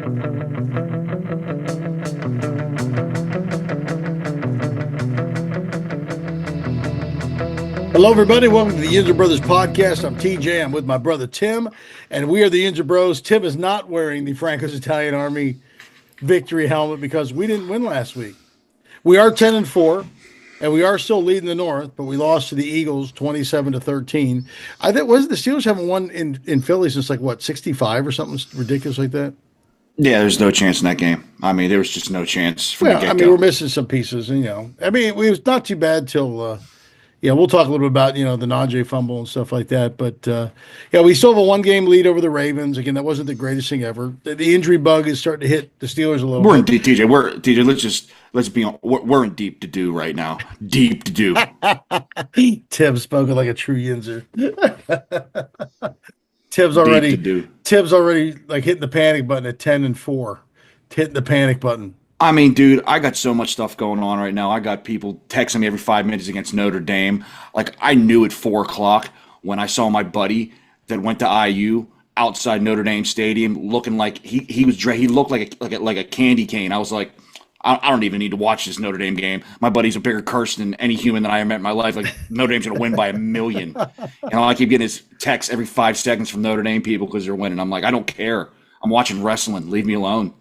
Hello, everybody. Welcome to the YINZER Brothers podcast. I'm TJ. I'm with my brother Tim, and we are the YINZER Bros. Tim is not wearing the Franco's Italian Army victory helmet because we didn't win last week. We are 10-4, and we are still leading the North, but we lost to the Eagles 27-13. I think the Steelers haven't won in Philly since 65 or something ridiculous like that. Yeah, there's no chance in that game. I mean, there was just no chance from the get-go. We're missing some pieces, and it was not too bad till. We'll talk a little bit about, the Najee fumble and stuff like that. But, we still have a one-game lead over the Ravens. Again, that wasn't the greatest thing ever. The injury bug is starting to hit the Steelers a little bit. We're in deep, TJ. Let's be on. We're in deep to do right now. Deep to do. Tim spoken like a true Yinzer. Tim's already hitting the panic button at 10-4. Hitting the panic button. I mean, dude, I got so much stuff going on right now. I got people texting me every 5 minutes against Notre Dame. I knew at 4 o'clock when I saw my buddy that went to IU outside Notre Dame Stadium, looking like he looked like a candy cane. I was like, I don't even need to watch this Notre Dame game. My buddy's a bigger curse than any human that I ever met in my life. Notre Dame's gonna win by 1,000,000. And I keep getting his texts every 5 seconds from Notre Dame people because they're winning. I'm like, I don't care. I'm watching wrestling. Leave me alone.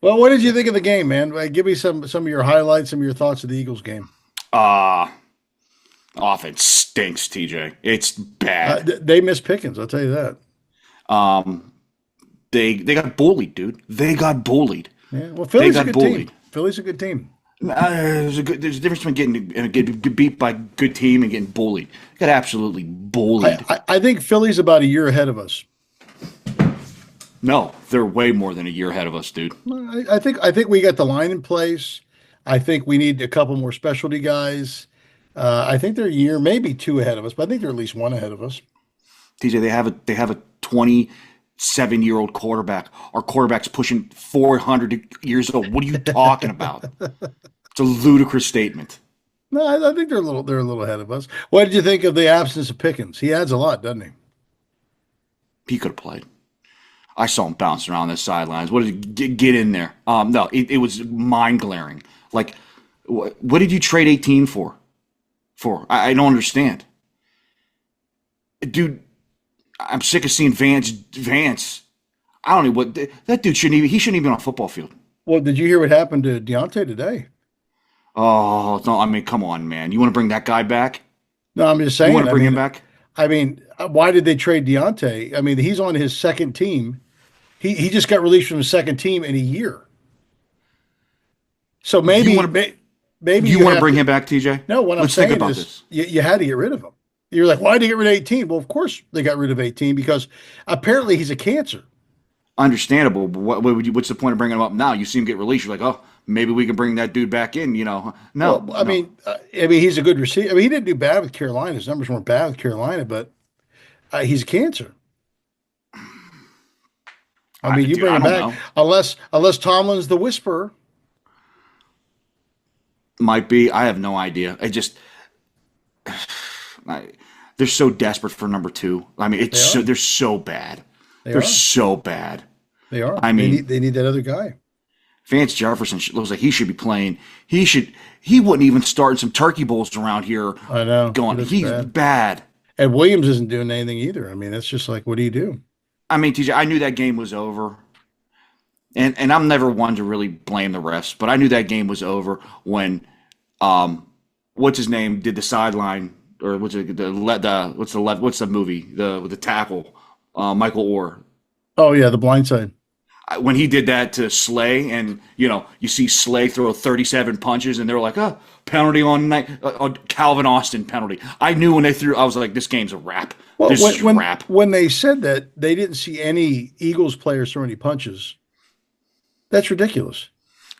Well, what did you think of the game, man? Give me some of your highlights, some of your thoughts of the Eagles game. Offense stinks, TJ. It's bad. They missed Pickens, I'll tell you that. They got bullied, dude. They got bullied. Yeah, well, Philly's a good team. Philly's a good team. There's a difference between getting beat by a good team and getting bullied. They got absolutely bullied. I think Philly's about a year ahead of us. No, they're way more than a year ahead of us, dude. I think we got the line in place. I think we need a couple more specialty guys. I think they're a year, maybe 2 ahead of us, but I think they're at least 1 ahead of us. TJ, they have a 27-year-old quarterback. Our quarterback's pushing 400 years old. What are you talking about? It's a ludicrous statement. No, I think they're a little ahead of us. What did you think of the absence of Pickens? He adds a lot, doesn't he? He could have played. I saw him bouncing around the sidelines. What did he get in there? No, it was mind glaring. What did you trade 18 for? I don't understand, dude. I'm sick of seeing Vance. I don't know what that dude shouldn't even be on a football field. Well, did you hear what happened to Deontay today? Oh no! I mean, come on, man. You want to bring that guy back? No, I'm just saying. You want to bring him back? I mean, why did they trade Deontay? I mean, he's on his second team. He just got released from his second team in a year. So maybe you want to bring him back, TJ? No, what I'm saying is you had to get rid of him. You're like, why did you get rid of 18? Well, of course they got rid of 18 because apparently he's a cancer. Understandable, but what's the point of bringing him up now? You see him get released, you're like, oh, maybe we can bring that dude back in. No. Well, I mean, he's a good receiver. I mean, he didn't do bad with Carolina. His numbers weren't bad with Carolina, but he's a cancer. I mean, you bring him back unless Tomlin's the whisperer. Might be. I have no idea. They're so desperate for number 2. I mean, they're so bad. They're so bad. They are. I mean, they need that other guy. Vance Jefferson looks like he should be playing. He wouldn't even start in some turkey bowls around here. I know. He's bad. And Williams isn't doing anything either. I mean, that's just like, what do you do? I mean, TJ, I knew that game was over. And I'm never one to really blame the refs, but I knew that game was over when what's his name did the sideline, or what's the movie with the tackle, Michael Orr. Oh yeah, The Blind Side. When he did that to Slay, and you see Slay throw 37 punches, and they were like, oh, penalty on Calvin Austin penalty. I knew when they threw, I was like, this game's a wrap. Well, when they said that, they didn't see any Eagles players throw any punches. That's ridiculous.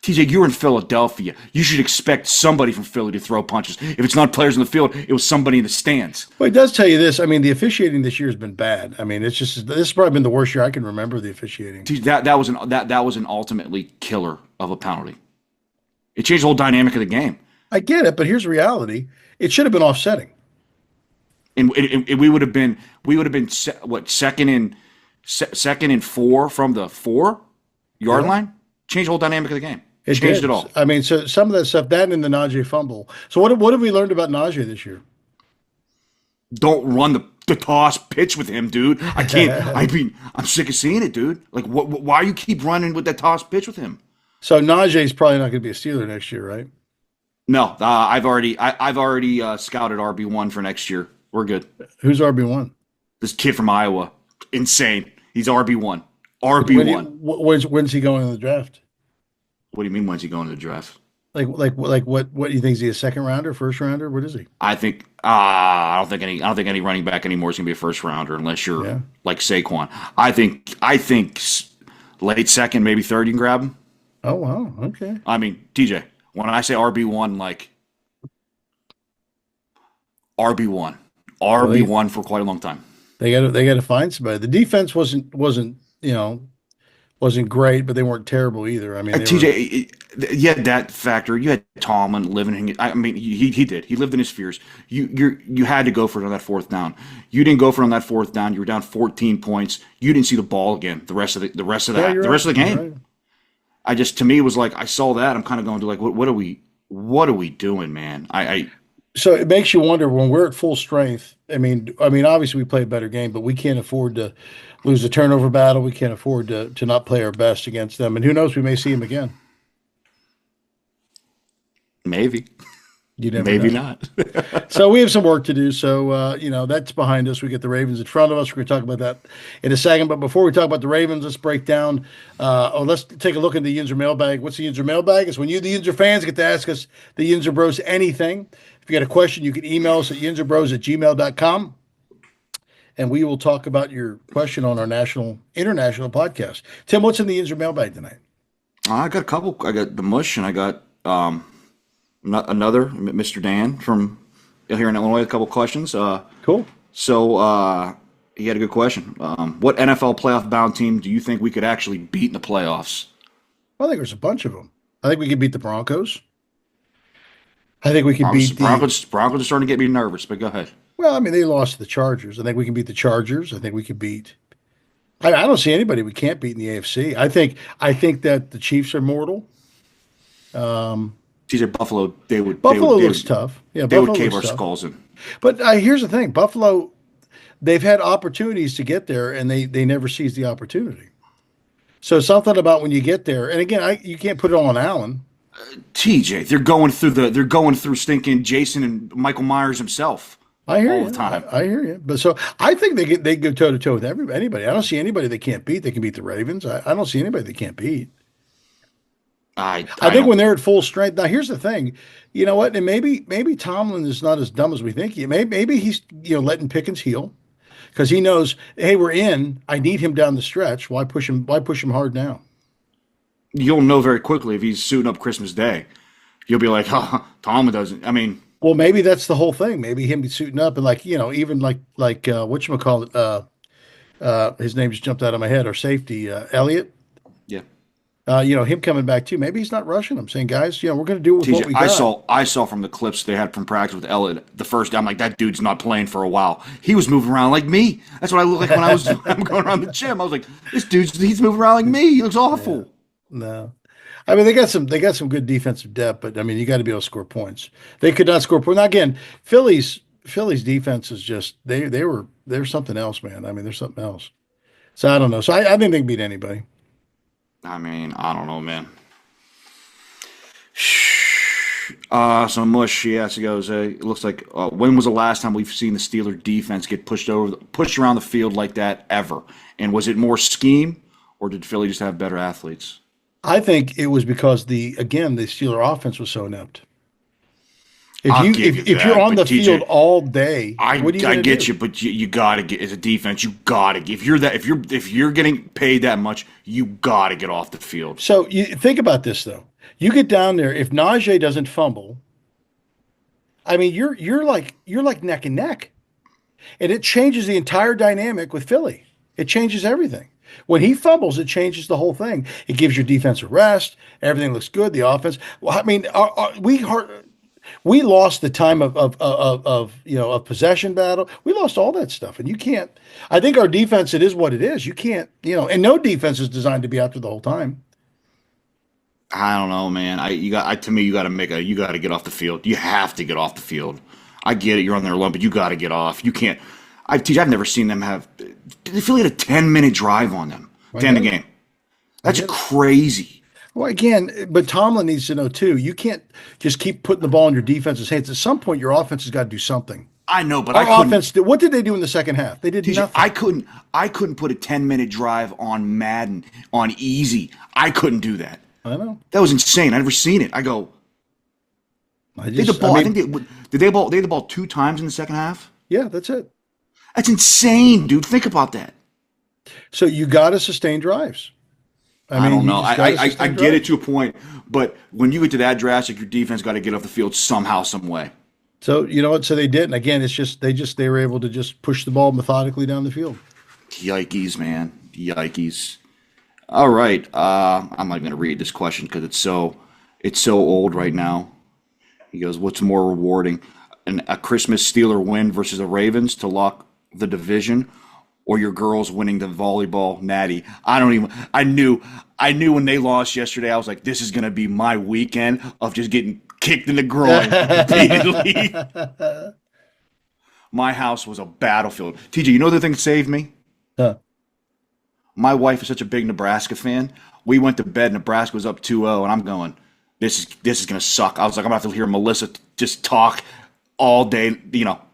TJ, you're in Philadelphia. You should expect somebody from Philly to throw punches. If it's not players in the field, it was somebody in the stands. Well, it does tell you this. I mean, the officiating this year has been bad. I mean, this has probably been the worst year I can remember the officiating. Dude, that was an ultimately killer of a penalty. It changed the whole dynamic of the game. I get it, but here's the reality: it should have been offsetting. And we would have been second and second and 4 from the 4-yard line, changed the whole dynamic of the game. It Changed did. it all. I mean, so some of that stuff, that and the Najee fumble. So what have we learned about Najee this year? Don't run the toss pitch with him, dude. I can't. I mean, I'm sick of seeing it, dude. Like, why you keep running with that toss pitch with him? So Najee's probably not going to be a Steeler next year, right? No, I've already scouted RB1 for next year. We're good. Who's RB1? This kid from Iowa, insane. He's RB1. RB1. When's he going in the draft? What do you mean? When's he going to the draft? Like what do you think? Is he a second rounder, first rounder? What is he? I think I don't think any running back anymore is gonna be a first rounder unless you're like Saquon. I think late second, maybe third, you can grab him. Oh wow, okay. I mean, TJ, when I say RB1, like RB1 for quite a long time. They got to find somebody. The defense wasn't great, but they weren't terrible either. I mean, TJ, you had that factor. You had Tomlin living. I mean, he did. He lived in his fears. You had to go for it on that fourth down. You didn't go for it on that fourth down. You were down 14 points. You didn't see the ball again. The rest of the game. Right. To me, it was like I saw that. I'm kind of going to like, what are we doing, man? So it makes you wonder when we're at full strength. I mean, obviously we play a better game, but we can't afford to lose the turnover battle. We can't afford to not play our best against them. And who knows, we may see them again. Maybe. You never Maybe know. not. So we have some work to do. So, that's behind us. We get the Ravens in front of us. We're going to talk about that in a second. But before we talk about the Ravens, let's break down, let's take a look at the Yinzer mailbag. What's the Yinzer mailbag? It's when you, the Yinzer fans, get to ask us, the Yinzer Bros, anything. If you got a question, you can email us at yinzerbros@gmail.com. And we will talk about your question on our international podcast. Tim, what's in the Yinzer mailbag tonight? I got a couple. I got the Mush, and I got another Mr. Dan from here in Illinois. A couple questions. Cool. So he had a good question. What NFL playoff bound team do you think we could actually beat in the playoffs? I think there's a bunch of them. I think we could beat the Broncos. I think we could beat the Broncos are starting to get me nervous, but go ahead. Well, I mean, they lost to the Chargers. I think we can beat the Chargers. I think we could beat. I don't see anybody we can't beat in the AFC. I think that the Chiefs are mortal. TJ, Buffalo, Buffalo looks tough. Yeah, they Buffalo would cave looks our tough. skulls in. But here's the thing: Buffalo, they've had opportunities to get there, and they never seize the opportunity. So something about when you get there, and again, you can't put it all on Allen. TJ, they're going through stinking Jason and Michael Myers himself. I hear all you. the time. I hear you. But so I think they go toe to toe with anybody. I don't see anybody they can't beat. They can beat the Ravens. I don't see anybody they can't beat. I think when they're at full strength. Now here's the thing. You know what? And maybe Tomlin is not as dumb as we think. Maybe he's letting Pickens heal because he knows, hey, we're in. I need him down the stretch. Why push him? Why push him hard now? You'll know very quickly if he's suiting up Christmas Day. You'll be like, Tomlin doesn't. I mean. Well, maybe that's the whole thing. Maybe him be suiting up and even like whatchamacallit, his name just jumped out of my head. Our safety, Elliott. Yeah. Him coming back too. Maybe he's not rushing. I'm saying, guys, we're going to do with TJ, what we got. I saw from the clips they had from practice with Elliott the first day. I'm like, that dude's not playing for a while. He was moving around like me. That's what I look like when I was going around the gym. I was like, he's moving around like me. He looks awful. Yeah. No. I mean, they got some good defensive depth, but I mean, you got to be able to score points. They could not score points. Now, again, Philly's defense is just they're something else, man. I mean, they're something else. So I don't know. So I think they can beat anybody. I mean, I don't know, man. So Mush, he goes, it looks like when was the last time we've seen the Steeler defense get pushed around the field like that ever? And was it more scheme, or did Philly just have better athletes? I think it was because the Steeler offense was so inept. If you're on the field all day, what are you gonna do? You, but you gotta get as a defense. You gotta get if you're getting paid that much, you gotta get off the field. So you think about this though. You get down there. If Najee doesn't fumble, I mean you're like neck and neck, and it changes the entire dynamic with Philly. It changes everything. When he fumbles, it changes the whole thing. It gives your defense a rest. Everything looks good. The offense. Well, I mean, We lost the time of of possession battle. We lost all that stuff, and you can't. I think our defense, it is what it is. You can't, and no defense is designed to be out there the whole time. I don't know, man. To me, you got to get off the field. You have to get off the field. I get it. You're on their alone, but you got to get off. You can't. I've never seen them have. They feel like a 10-minute drive on them at the end of the game. That's crazy. Well, again, but Tomlin needs to know too. You can't just keep putting the ball in your defense's hands. At some point, your offense has got to do something. I know, but our offense. What did they do in the second half? They did nothing. I couldn't put a 10-minute drive on Madden on easy. I couldn't do that. I know. That was insane. I never seen it. I go. They had the ball. I think they had the ball 2 times in the second half. Yeah, that's it. That's insane, dude. Think about that. So you got to sustain drives. I don't know. I get it to a point, but when you get to that drastic, your defense got to get off the field somehow, some way. So you know what? So they did, and again, it's just they were able to just push the ball methodically down the field. Yikes, man! Yikes! All right, I'm not going to read this question because it's so old right now. He goes, "What's more rewarding, a Christmas Steeler win versus the Ravens to lock the division, or your girls winning the volleyball natty?" I knew when they lost yesterday, I was like, this is going to be my weekend of just getting kicked in the groin repeatedly. My house was a battlefield. TJ, you know the thing that saved me? Huh. My wife is such a big Nebraska fan. We went to bed, Nebraska was up 2-0, and I'm going, this is going to suck. I was like, I'm going to have to hear Melissa just talk all day,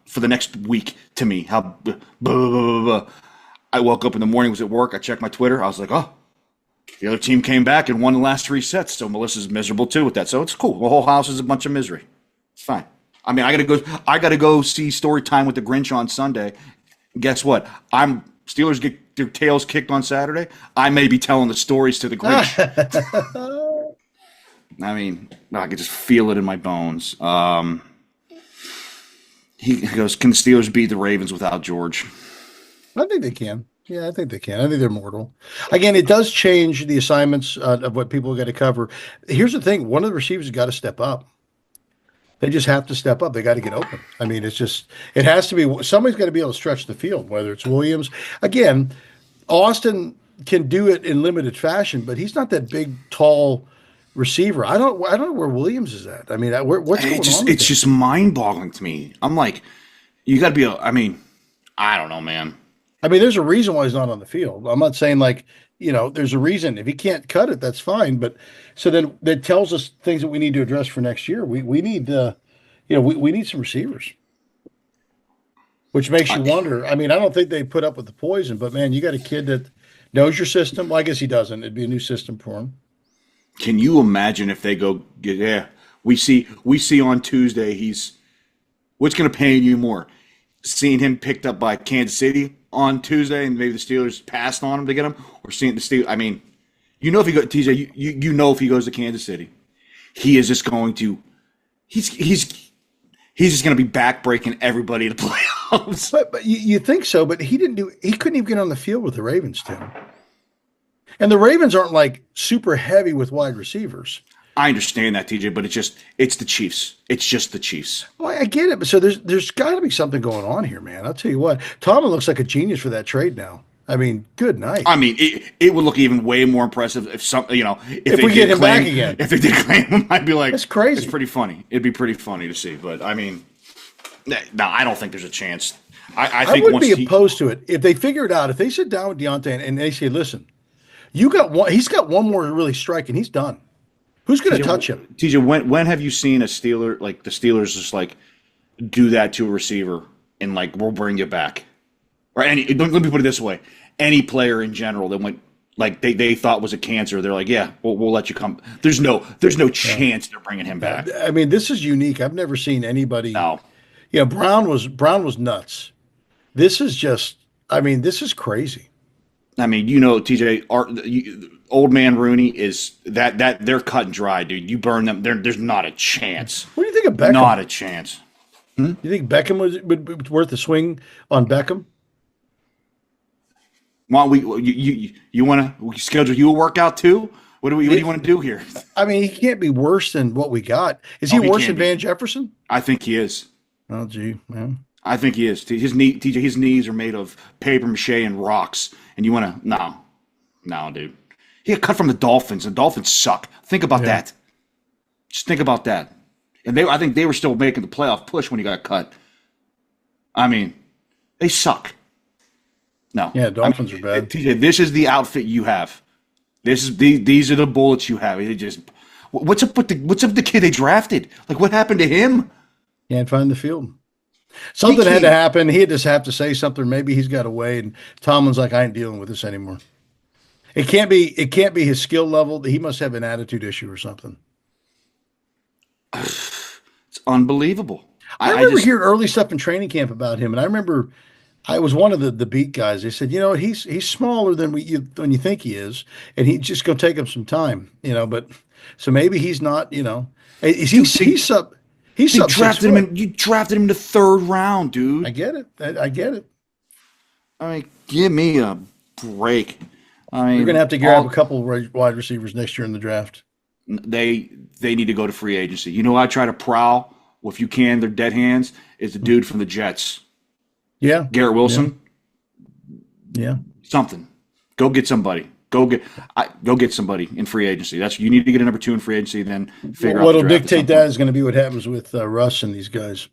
for the next week to me. How blah, blah, blah, blah. I woke up in the morning, was at work. I checked my Twitter. I was like, oh, the other team came back and won the last 3 sets. So Melissa's miserable too with that. So it's cool. The whole house is a bunch of misery. It's fine. I mean, I gotta go see Story Time with the Grinch on Sunday. Guess what? Steelers get their tails kicked on Saturday. I may be telling the stories to the Grinch. I mean, I could just feel it in my bones. He goes, can the Steelers beat the Ravens without George? I think they can. Yeah, I think they can. I think they're mortal. Again, it does change the assignments of what people got to cover. Here's the thing. One of the receivers has got to step up. They just have to step up. They got to get open. I mean, it has to be, somebody's got to be able to stretch the field, whether it's Williams. Again, Austin can do it in limited fashion, but he's not that big, tall receiver. I don't know where Williams is at. I mean, what's going on? It's just mind-boggling to me. I'm like, you got to be. I don't know, man. I mean, there's a reason why he's not on the field. I'm not saying there's a reason. If he can't cut it, that's fine. But so then that tells us things that we need to address for next year. We need we need some receivers, which makes you wonder. I mean, I don't think they put up with the poison, but man, you got a kid that knows your system. Well, I guess he doesn't. It'd be a new system for him. Can you imagine if they go? Yeah, we see on Tuesday. What's going to pain you more? Seeing him picked up by Kansas City on Tuesday, and maybe the Steelers passed on him to get him, or seeing the Steelers. I mean, if he goes, TJ, you know if he goes to Kansas City, he is just going to. He's just going to be backbreaking everybody to playoffs. But you think so? But he didn't do. He couldn't even get on the field with the Ravens, Tim. And the Ravens aren't like super heavy with wide receivers. I understand that, TJ, but it's the Chiefs. It's just the Chiefs. Well, I get it, but so there's got to be something going on here, man. I'll tell you what, Tomlin looks like a genius for that trade now. I mean, good night. I mean, it would look even way more impressive if we get him back again. If they did claim him, I'd be like, that's crazy. It's pretty funny. It'd be pretty funny to see, but I mean, no, I don't think there's a chance. I think wouldn't be opposed to it if they figure it out. If they sit down with Deontay and they say, listen. You got one. He's got one more really strike, and he's done. Who's going to touch him? TJ, when have you seen a Steeler like the Steelers just like do that to a receiver and like we'll bring you back? Or let me put it this way: any player in general that went like they thought was a cancer, they're like, yeah, we'll let you come. There's no chance they're bringing him back. I mean, this is unique. I've never seen anybody. No. Brown was nuts. This is just. I mean, this is crazy. I mean, TJ, old man Rooney is that they're cut and dry, dude. You burn them, there's not a chance. What do you think of Beckham? Not a chance. You think Beckham would be worth a swing on Beckham? Well, you want to schedule you a workout too? What do you want to do here? I mean, he can't be worse than what we got. Is Oh, he he worse can than be. Van Jefferson? I think he is. Oh, gee, man. I think he is. TJ, his knees are made of paper mache and rocks. And you want to? No, dude. He got cut from the Dolphins. The Dolphins suck. Think about Yeah. that. Just think about that. And I think they were still making the playoff push when he got cut. I mean, they suck. No. Yeah, Dolphins are bad. TJ, this is the outfit you have. These are the bullets you have. It just what's up with the kid they drafted? Like, what happened to him? Can't find the field. Something had to happen. He'd just have to say something. Maybe he's got away, and Tomlin's like, I ain't dealing with this anymore. It can't be his skill level. He must have an attitude issue or something. It's unbelievable. I remember hearing early stuff in training camp about him, and I remember I was one of the beat guys. They said, he's smaller than you think he is, and he's just gonna take him some time, But so maybe he's not, he's sub. He's you sub drafted him. You drafted him in the 3rd round, dude. I get it. I get it. I mean, give me a break. I mean, You're gonna have to grab a couple of wide receivers next year in the draft. They need to go to free agency. You know, I try to prowl if you can. Their dead hands is the dude from the Jets. Yeah, Garrett Wilson. Yeah. Something. Go get somebody. Go get somebody in free agency. You need to get a number 2 in free agency. Then figure out what'll dictate that is going to be what happens with Russ and these guys.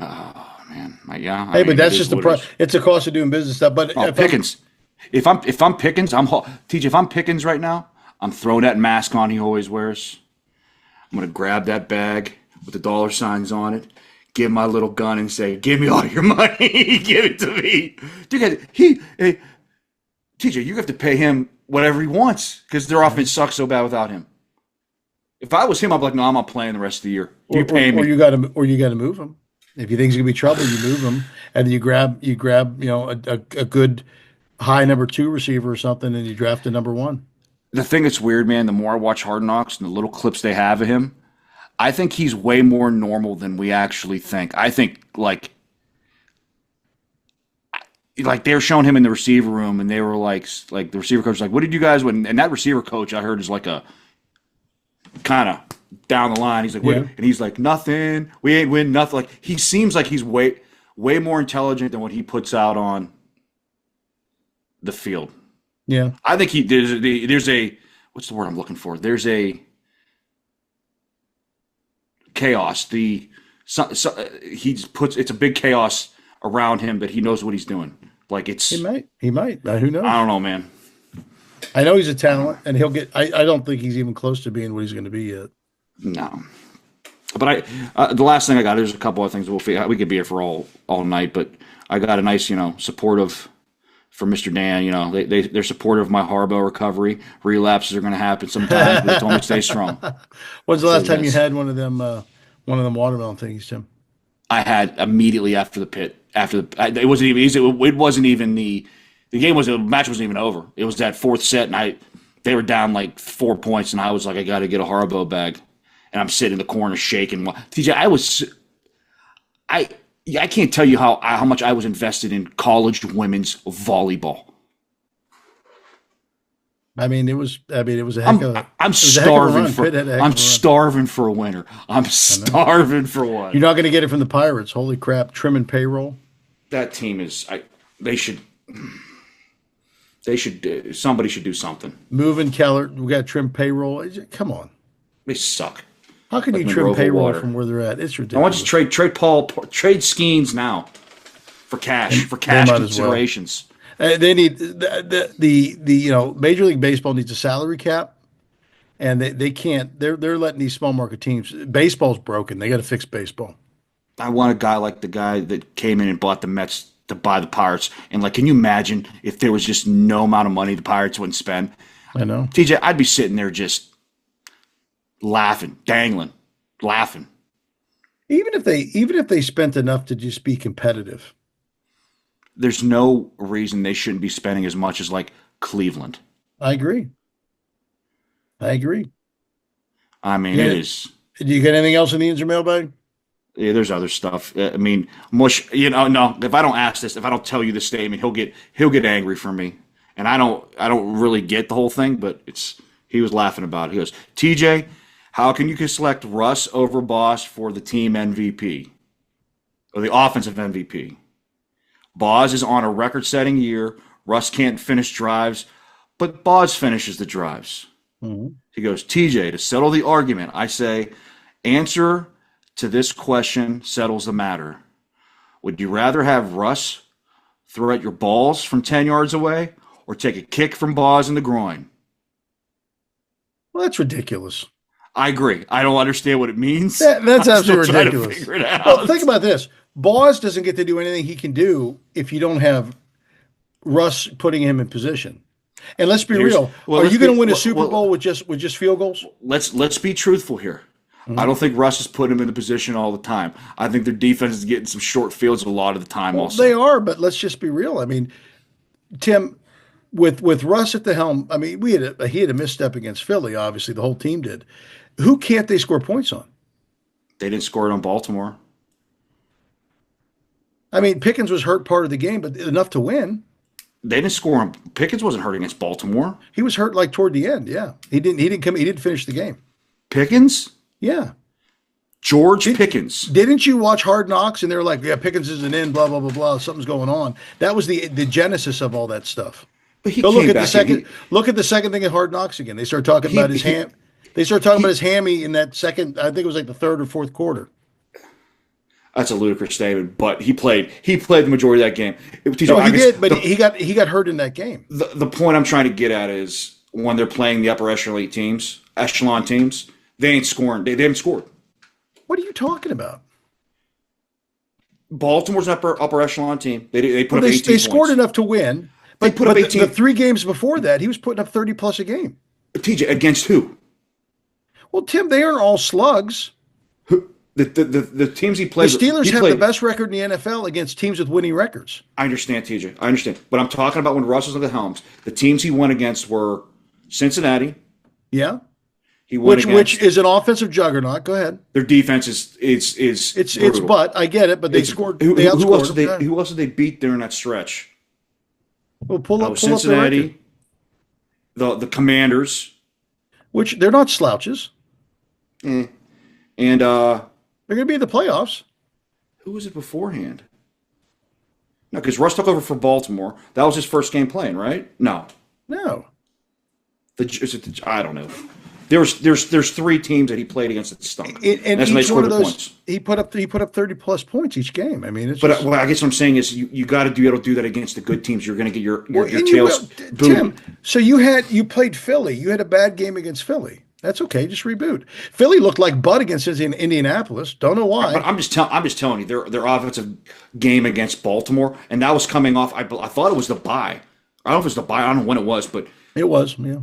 Oh man, yeah. Hey, but that's just it's a cost of doing business stuff. But Pickens. If I'm Pickens, TJ. If I'm Pickens right now, I'm throwing that mask on he always wears. I'm gonna grab that bag with the dollar signs on it, give my little gun, and say, "Give me all your money. Give it to me." Dude, TJ, you have to pay him whatever he wants because their offense sucks so bad without him. If I was him, I'd be like, "No, I'm not playing the rest of the year. You pay me." Or you got to move him. If you think he's gonna be trouble, you move him, and then you grab a good high number 2 receiver or something, and you draft a number 1. The thing that's weird, man, the more I watch Hard Knocks and the little clips they have of him, I think he's way more normal than we actually think. I think like they're showing him in the receiver room, and they were like the receiver coach was like, "What did you guys win?" And that receiver coach I heard is like a kind of down the line. He's like, "What?" And he's like, "Nothing. We ain't win nothing." Like he seems like he's way more intelligent than what he puts out on the field. Yeah, I think there's a what's the word I'm looking for? There's a chaos. It's a big chaos around him that he knows what he's doing. Like he might. Who knows? I don't know, man. I know he's a talent, and he'll get. I don't think he's even close to being what he's going to be yet. No. But the last thing I got, there's a couple of things we could be here for all night, but I got a nice, supportive from Mr. Dan. They're supportive of my Harbaugh recovery. Relapses are going to happen sometimes, but they told me to stay strong. When's the last time you had one of them watermelon things, Tim? I had immediately after the pit. It wasn't even easy. It wasn't even the match wasn't even over. It was that 4th set, and they were down like 4 points, and I was like, I got to get a Harbaugh bag. And I'm sitting in the corner shaking. TJ, I can't tell you how much I was invested in college women's volleyball. I mean, it was a heck of a. I'm starving starving for a winner. I'm starving for one. You're not going to get it from the Pirates. Holy crap! Trimming payroll. That team is. Somebody should do something. Moving Keller. We got to trim payroll. Come on. They suck. How can you trim payroll from where they're at? It's ridiculous. I want you to trade Skeens now for cash considerations. They need the Major League Baseball needs a salary cap, and they can't. They're letting these small market teams. Baseball's broken. They got to fix baseball. I want a guy like the guy that came in and bought the Mets to buy the Pirates. And can you imagine if there was just no amount of money the Pirates wouldn't spend? I know. TJ, I'd be sitting there just laughing, dangling, laughing. Even if they spent enough to just be competitive. There's no reason they shouldn't be spending as much as Cleveland. I agree. I mean, it is. Do you get anything else in the Yinzer mailbag? Yeah, there's other stuff. I mean, Mush. No. If I don't ask this, if I don't tell you this statement, he'll get angry for me, And I don't really get the whole thing, but he was laughing about it. He goes, TJ, how can you select Russ over Boss for the team MVP or the offensive MVP? Boz is on a record-setting year. Russ can't finish drives, but Boz finishes the drives. Mm-hmm. He goes, TJ, to settle the argument, I say, answer to this question settles the matter. Would you rather have Russ throw at your balls from 10 yards away or take a kick from Boz in the groin? Well, that's ridiculous. I agree. I don't understand what it means. That's absolutely ridiculous. To figure it out. Well, think about this. Boz doesn't get to do anything he can do if you don't have Russ putting him in position. And let's be real. Are you going to win a Super Bowl with just field goals? Let's be truthful here. Mm-hmm. I don't think Russ is putting him in the position all the time. I think their defense is getting some short fields a lot of the time also. They are, but let's just be real. I mean, Tim, with Russ at the helm, I mean, he had a misstep against Philly, obviously. The whole team did. Who can't they score points on? They didn't score it on Baltimore. I mean, Pickens was hurt part of the game, but enough to win. They didn't score on Pickens wasn't hurt against Baltimore. He was hurt like toward the end, yeah. He didn't finish the game. Pickens? Yeah. Pickens. Didn't you watch Hard Knocks and they were like, yeah, Pickens isn't in, blah, blah, blah, blah, something's going on. That was the genesis of all that stuff. But he Go came look at back the second look at the second thing at Hard Knocks again. They start talking about his ham. They start talking about his hammy in that second, I think it was like the third or fourth quarter. That's a ludicrous statement, but he played the majority of that game. He got hurt in that game. The point I'm trying to get at is when they're playing the upper echelon teams, they ain't scoring. They haven't scored. What are you talking about? Baltimore's an upper echelon team. They put up 18 points. They scored enough to win. They put up 18. The 3 games before that, he was putting up 30 plus a game. TJ, against who? Well, Tim, they aren't all slugs. The teams he plays. The Steelers have the best record in the NFL against teams with winning records. I understand, TJ. I understand. But I'm talking about when Russ was at the helms. The teams he won against were Cincinnati. Yeah. He won which is an offensive juggernaut. Go ahead. Their defense is it's but I get it, but they scored. Who else did they beat during that stretch? Well, pull up Cincinnati, the Commanders, which they're not slouches. And they're going to be in the playoffs. Who was it beforehand? No, because Russ took over for Baltimore. That was his first game playing, right? No. I don't know. There's 3 teams that he played against that stunk. And each one of those, points. He put up 30 plus points each game. I mean, I guess what I'm saying is you got to be able to do that against the good teams. You're going to get your tails booming. Tim, so you played Philly. You had a bad game against Philly. That's okay. Just reboot. Philly looked like butt against Indianapolis. Don't know why. But I'm just telling you their offensive game against Baltimore, and that was coming off. I thought it was the bye. I don't know if it was the bye. I don't know when it was, but it was. Yeah.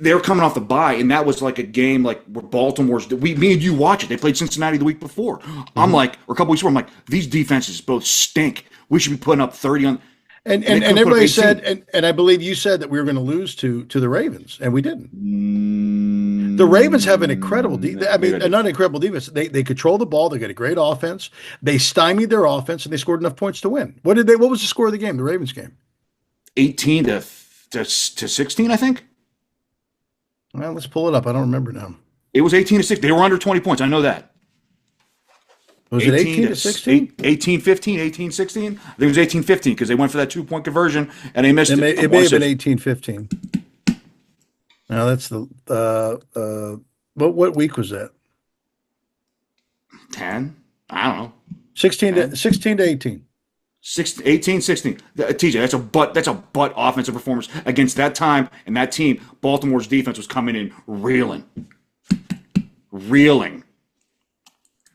They were coming off the bye, and that was like a game like where me and you watch it. They played Cincinnati the week before. Mm-hmm. I'm like, or a couple weeks before, I'm like, these defenses both stink. We should be putting up 30 on. And everybody said, and I believe you said that we were going to lose to the Ravens, and we didn't. The Ravens have an incredible defense. I mean, not incredible defense. They control the ball. They got a great offense. They stymied their offense, and they scored enough points to win. What was the score of the game? The Ravens game? 18 to 16, I think. Well, let's pull it up. I don't remember now. It was 18 to 6. They were under 20 points. I know that. Was it 18 to 16? 18 15, 18 16. I think it was 18 15 because they went for that 2-point conversion and they missed it. It may have been 18 15. Now that's the what week was that? 10? I don't know. 16 to 18. 18, 16. TJ, that's a butt offensive performance against that time and that team. Baltimore's defense was coming in reeling.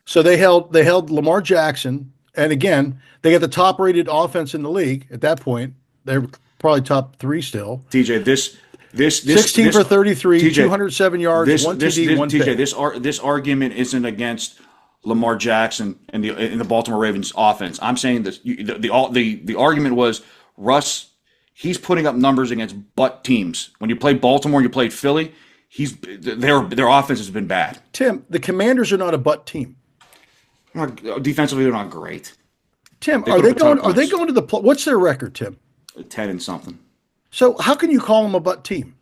So they held Lamar Jackson, and again, they got the top rated offense in the league at that point. They're probably top 3 still. TJ, this 16 for 33, TJ, 207 yards, 1 TD, 1 pick. TJ, this argument isn't against Lamar Jackson and the Baltimore Ravens offense. I'm saying this. The argument was Russ. He's putting up numbers against butt teams. When you play Baltimore, you played Philly. Their offense has been bad. Tim, the Commanders are not a butt team. Defensively, they're not great. Tim, are they going to the what's their record, Tim? 10 and something. So how can you call them a butt team?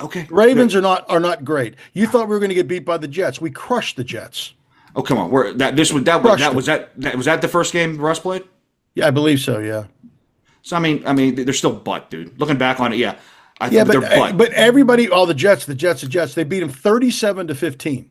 Okay. Ravens are not great. You thought we were going to get beat by the Jets. We crushed the Jets. Oh, come on. Was that the first game Russ played? Yeah, I believe so. Yeah. So I mean, they're still butt, dude. Looking back on it, yeah, I Yeah, think they're butt. but everybody, all the Jets, they beat them 37-15.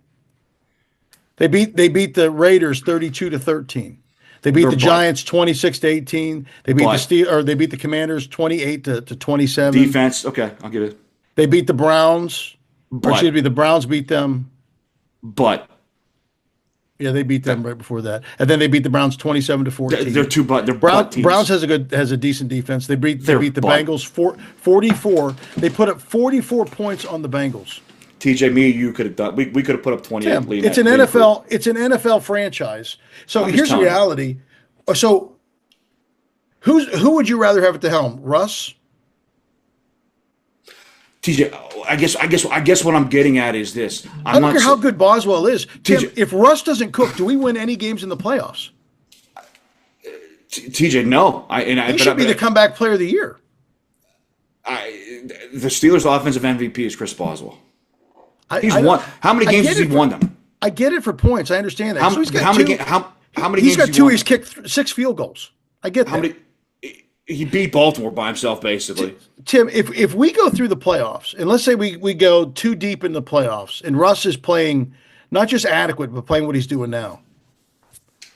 They beat the Raiders 32-13. They beat They're the butt. Giants 26-18. They beat Butt. they beat the Commanders 28-27. Defense, okay, I'll give it. They beat the Browns. Butt. Excuse me, the Browns beat them. But Yeah, they beat them right before that, and then they beat the Browns 27-14. they're too butt. They're butt teams. Browns has a decent defense. They beat the butt. Bengals 44. They put up 44 points on the Bengals. TJ, me and you could have done. We could have put up 28. Tim, it's an NFL franchise. So I'm here's just the telling reality. So who would you rather have at the helm, Russ? TJ, I guess what I'm getting at is this. I don't care how good Boswell is. Tim, TJ, if Russ doesn't cook, do we win any games in the playoffs? TJ, no. He should be the comeback player of the year. The Steelers' offensive MVP is Chris Boswell. He's won. How many games has he won them? I get it for points. I understand that. How many He's games got has he two. won? He's kicked 6 field goals. I get that. How many? He beat Baltimore by himself, basically. Tim, if we go through the playoffs, and let's say we go too deep in the playoffs, and Russ is playing not just adequate, but playing what he's doing now.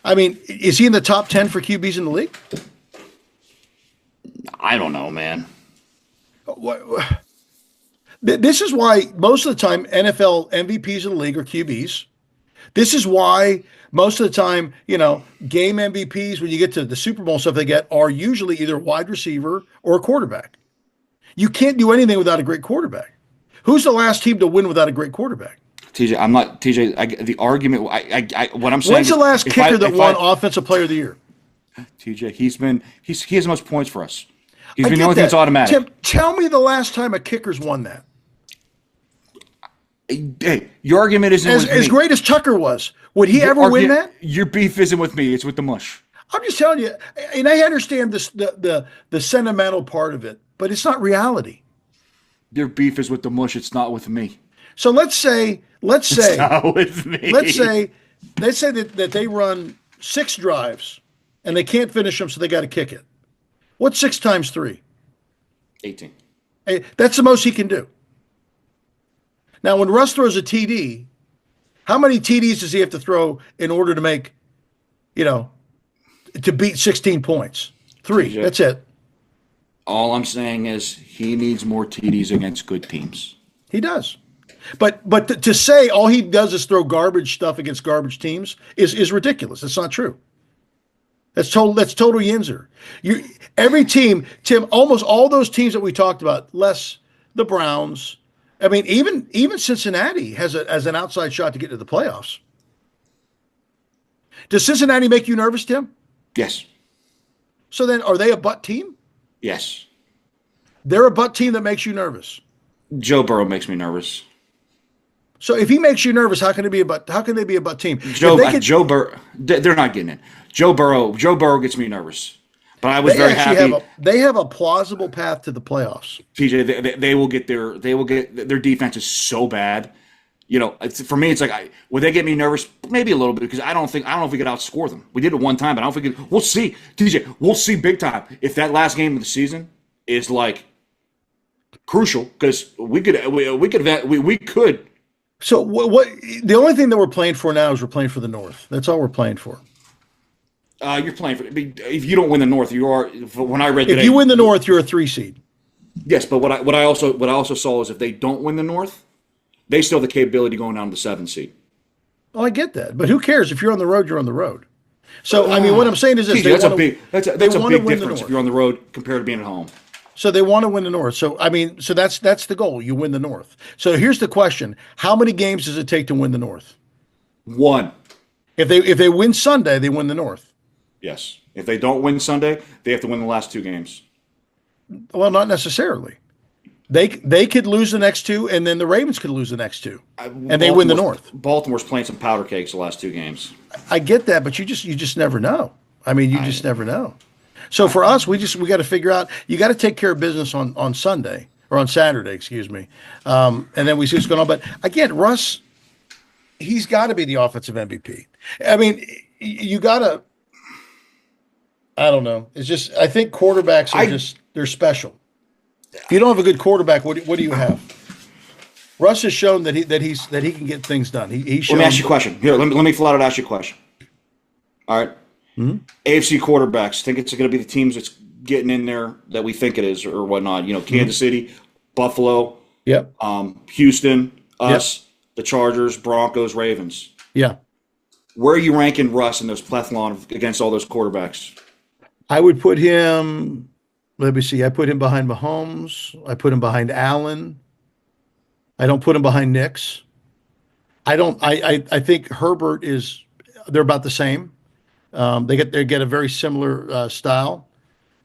I mean, is he in the top 10 for QBs in the league? I don't know, man. This is why most of the time NFL MVPs in the league are QBs. This is why most of the time, game MVPs, when you get to the Super Bowl stuff they get, are usually either wide receiver or a quarterback. You can't do anything without a great quarterback. Who's the last team to win without a great quarterback? TJ, I'm not TJ. The argument, what I'm saying. When's the last kicker that won Offensive Player of the Year? TJ, he has the most points for us. He's been the only thing that's automatic. Tim, tell me the last time a kicker's won that. Hey, your argument isn't as great as Tucker was. Would he ever win that? Your beef isn't with me; it's with the mush. I'm just telling you, and I understand this, the sentimental part of it, but it's not reality. Your beef is with the mush; it's not with me. So let's say, it's not with me. Let's say that they run 6 drives and they can't finish them, so they got to kick it. What's 6 times 3? 18. That's the most he can do. Now, when Russ throws a TD, how many TDs does he have to throw in order to make, to beat 16 points? 3. TJ, that's it. All I'm saying is he needs more TDs against good teams. He does. But to say all he does is throw garbage stuff against garbage teams is ridiculous. It's not true. That's total Yinzer. Every team, Tim, almost all those teams that we talked about, less the Browns. I mean, even Cincinnati has an outside shot to get to the playoffs. Does Cincinnati make you nervous, Tim? Yes. So then, are they a butt team? Yes. They're a butt team that makes you nervous. Joe Burrow makes me nervous. So if he makes you nervous, how can they be a butt team? Joe Burrow, they're not getting it. Joe Burrow gets me nervous. But I was very happy. They have a plausible path to the playoffs. TJ, they will get their defense is so bad. For me, it's like, will they get me nervous? Maybe a little bit, because I don't know if we could outscore them. We did it one time, but I don't think we'll see. TJ, we'll see big time if that last game of the season is like crucial, because we could. So what? The only thing that we're playing for now is we're playing for the North. That's all we're playing for. You're playing for. If you don't win the North, you are. When I read, if you win the North, you're a 3 seed. Yes, but what I also saw is if they don't win the North, they still have the capability of going down to the 7 seed. Oh, I get that, but who cares? If you're on the road, you're on the road. So I mean, what I'm saying is this: that's a big difference if you're on the road compared to being at home. So they want to win the North. So I mean, that's the goal. You win the North. So here's the question: how many games does it take to win the North? 1. If they win Sunday, they win the North. Yes. If they don't win Sunday, they have to win the last 2 games. Well, not necessarily. They could lose the next 2, and then the Ravens could lose the next 2, and they win the North. Baltimore's playing some powder cakes the last 2 games. I get that, but you just never know. I mean, you just never know. So for us, we got to figure out. You got to take care of business on Sunday or on Saturday, excuse me, and then we see what's going on. But again, Russ, he's got to be the offensive MVP. I mean, you got to. I don't know. It's just I think quarterbacks are they're special. If you don't have a good quarterback, what do you have? Russ has shown that he can get things done. He's shown. Let me ask you a question. Here, let me flat out ask you a question. All right. Mm-hmm. AFC quarterbacks, think it's going to be the teams that's getting in there that we think it is or whatnot. Kansas City, Buffalo, yep. Houston, us, the Chargers, Broncos, Ravens. Yeah. Where are you ranking Russ in those plethysmon against all those quarterbacks? I would put him, let me see, I put him behind Mahomes. I put him behind Allen. I don't put him behind Knicks. I think Herbert they're about the same. They get a very similar style.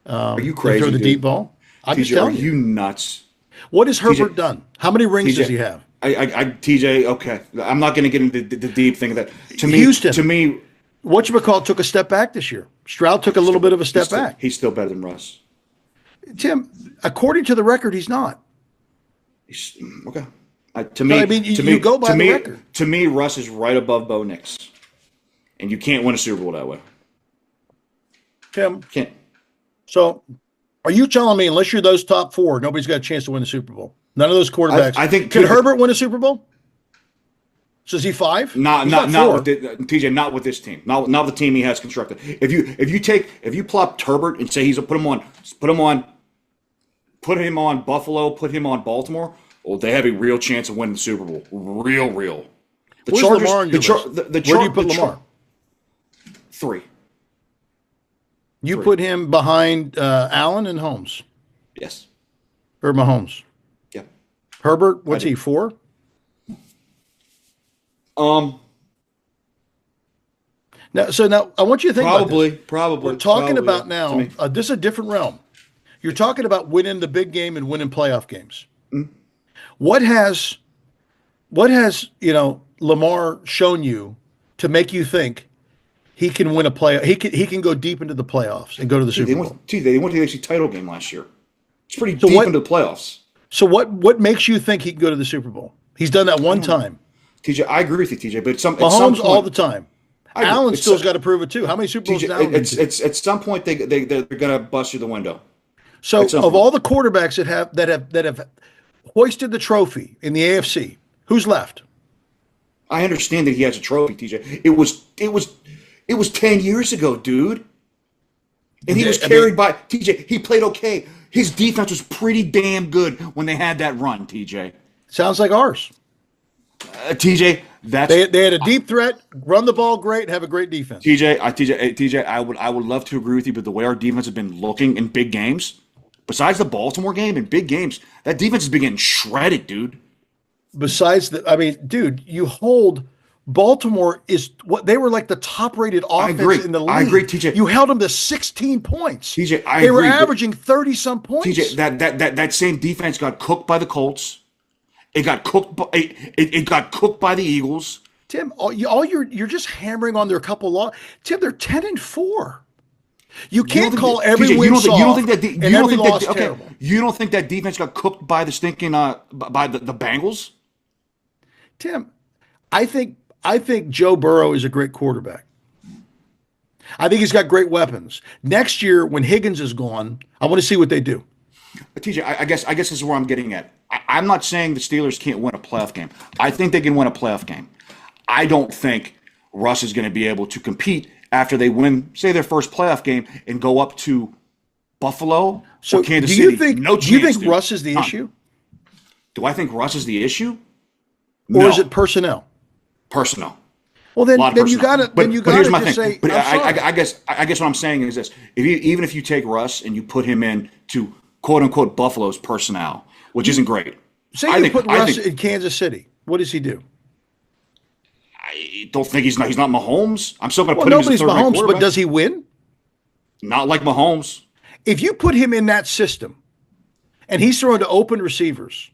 Are you crazy? They throw the dude? deep ball. I'm just telling you. Are you nuts? What has Herbert done? How many rings does he have? TJ, okay. I'm not going to get into the deep thing of that. Houston. To me, whatchamacallit took a step back this year. Stroud took a little bit of a step back. He's still better than Russ. Tim, according to the record, he's not. Okay. To me, you go by the record. To me, Russ is right above Bo Nix. And you can't win a Super Bowl that way. Tim. Can't. So, are you telling me unless you're those top four, nobody's got a chance to win the Super Bowl? None of those quarterbacks. I think. Can Herbert win a Super Bowl? So is he 5? Not with TJ. Not with this team. Not the team he has constructed. If you plop Herbert and say put him on Buffalo, put him on Baltimore. Well, they have a real chance of winning the Super Bowl. Real. The Where's Chargers. Lamar in your list? Where do you put Lamar? 3. You put him behind Allen and Holmes. Yes. Or Mahomes. Yeah. Herbert, what's he, 4? Now I want you to think about this. Probably. We're talking about now, this is a different realm. You're talking about winning the big game and winning playoff games. Mm-hmm. What has Lamar shown you to make you think he can win a play? He can go deep into the playoffs and go to the Super Bowl. They went to the AFC title game last year. It's pretty deep into the playoffs. So what makes you think he can go to the Super Bowl? He's done that one time. TJ, I agree with you, TJ, but Mahomes all the time. Allen still's got to prove it too. How many Super Bowls? TJ, it's at some point they're going to bust through the window. So of all the quarterbacks that have hoisted the trophy in the AFC, who's left? I understand that he has a trophy, TJ. It was 10 years ago, dude. And he was carried by TJ. He played okay. His defense was pretty damn good when they had that run, TJ. Sounds like ours. TJ, they had a deep threat, run the ball great, have a great defense. TJ, I would love to agree with you, but the way our defense has been looking in big games, besides the Baltimore game and big games, that defense has been getting shredded, dude. Dude, you hold Baltimore is what they were like the top-rated offense in the league. I agree, TJ. You held them to 16 points. TJ, I they agree. They were averaging 30-some points. TJ, that same defense got cooked by the Colts. It got cooked by the Eagles. Tim, you're just hammering on their couple law. Tim, they're 10-4. You can't call every win soft. You don't think that defense got cooked by the stinking by the Bengals? Tim, I think Joe Burrow is a great quarterback. I think he's got great weapons. Next year, when Higgins is gone, I want to see what they do. TJ, I guess this is where I'm getting at. I'm not saying the Steelers can't win a playoff game. I think they can win a playoff game. I don't think Russ is going to be able to compete after they win, say, their first playoff game and go up to Buffalo or Kansas City. Do you think Russ is the issue? Do I think Russ is the issue? Or is it personnel? Personnel. Well, then you got to. But here's my thing. Say, but I guess what I'm saying is this: even if you take Russ and you put him in to quote unquote Buffalo's personnel, which isn't great. Say you put Russ in Kansas City, what does he do? I don't think he's not Mahomes. I'm still going to put him as a third-rate Mahomes, quarterback. but does he win? Not like Mahomes. If you put him in that system, and he's throwing to open receivers,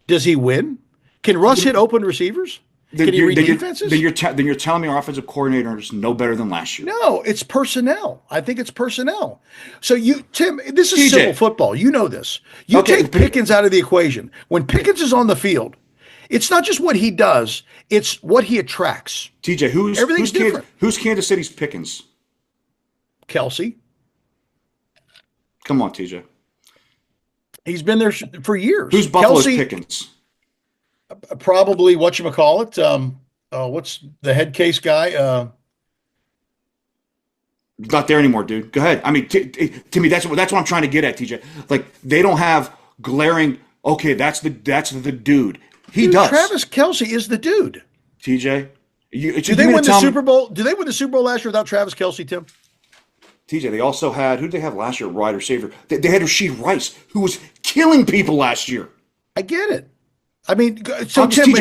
does he win? Can Russ hit open receivers? Can he read defenses? Then you're telling me our offensive coordinator is no better than last year. No, it's personnel. I think it's personnel. So Tim, this is TJ. simple football. You know this. You take Pickens out of the equation. When Pickens is on the field, it's not just what he does, it's what he attracts. TJ, who's Kansas City's Pickens? Kelsey. Come on, TJ. He's been there for years. Who's Buffalo's Pickens? Probably whatchamacallit. What's the head case guy? Not there anymore, dude. Go ahead. I mean, to me, that's what I'm trying to get at, TJ. Like, they don't have glaring. Okay, that's the dude. He does. Travis Kelce is the dude. TJ, do they win the Super Bowl? Do they win the Super Bowl last year without Travis Kelce, Tim? TJ, they also had, who did they have last year? Wide receiver. They had Rashee Rice, who was killing people last year. I get it. I mean, so Tim,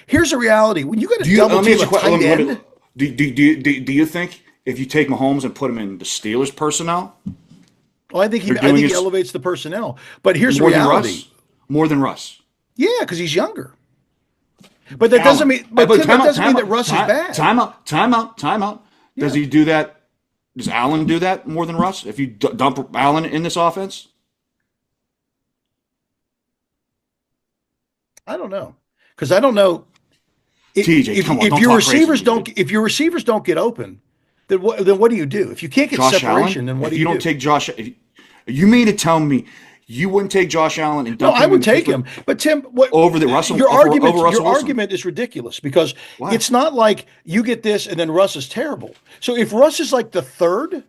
here's the reality. When you got to double team a tight end, do you think if you take Mahomes and put him in the Steelers personnel? Well, I think he elevates the personnel. But here's the reality. More than Russ. Yeah, because he's younger. But that doesn't mean. But Tim, that doesn't mean that Russ is bad. Time out. Does he do that? Does Allen do that more than Russ? If you dump Allen in this offense? I don't know, because I don't know. TJ, come on, if your receivers don't get open, then what do you do? If you can't get separation, then what do you do? If you don't take Josh, you mean to tell me you wouldn't take Josh Allen and dump him? No, I would take him. But Tim, over the Russell? Your argument is ridiculous, because it's not like you get this and then Russ is terrible. So if Russ is like the third,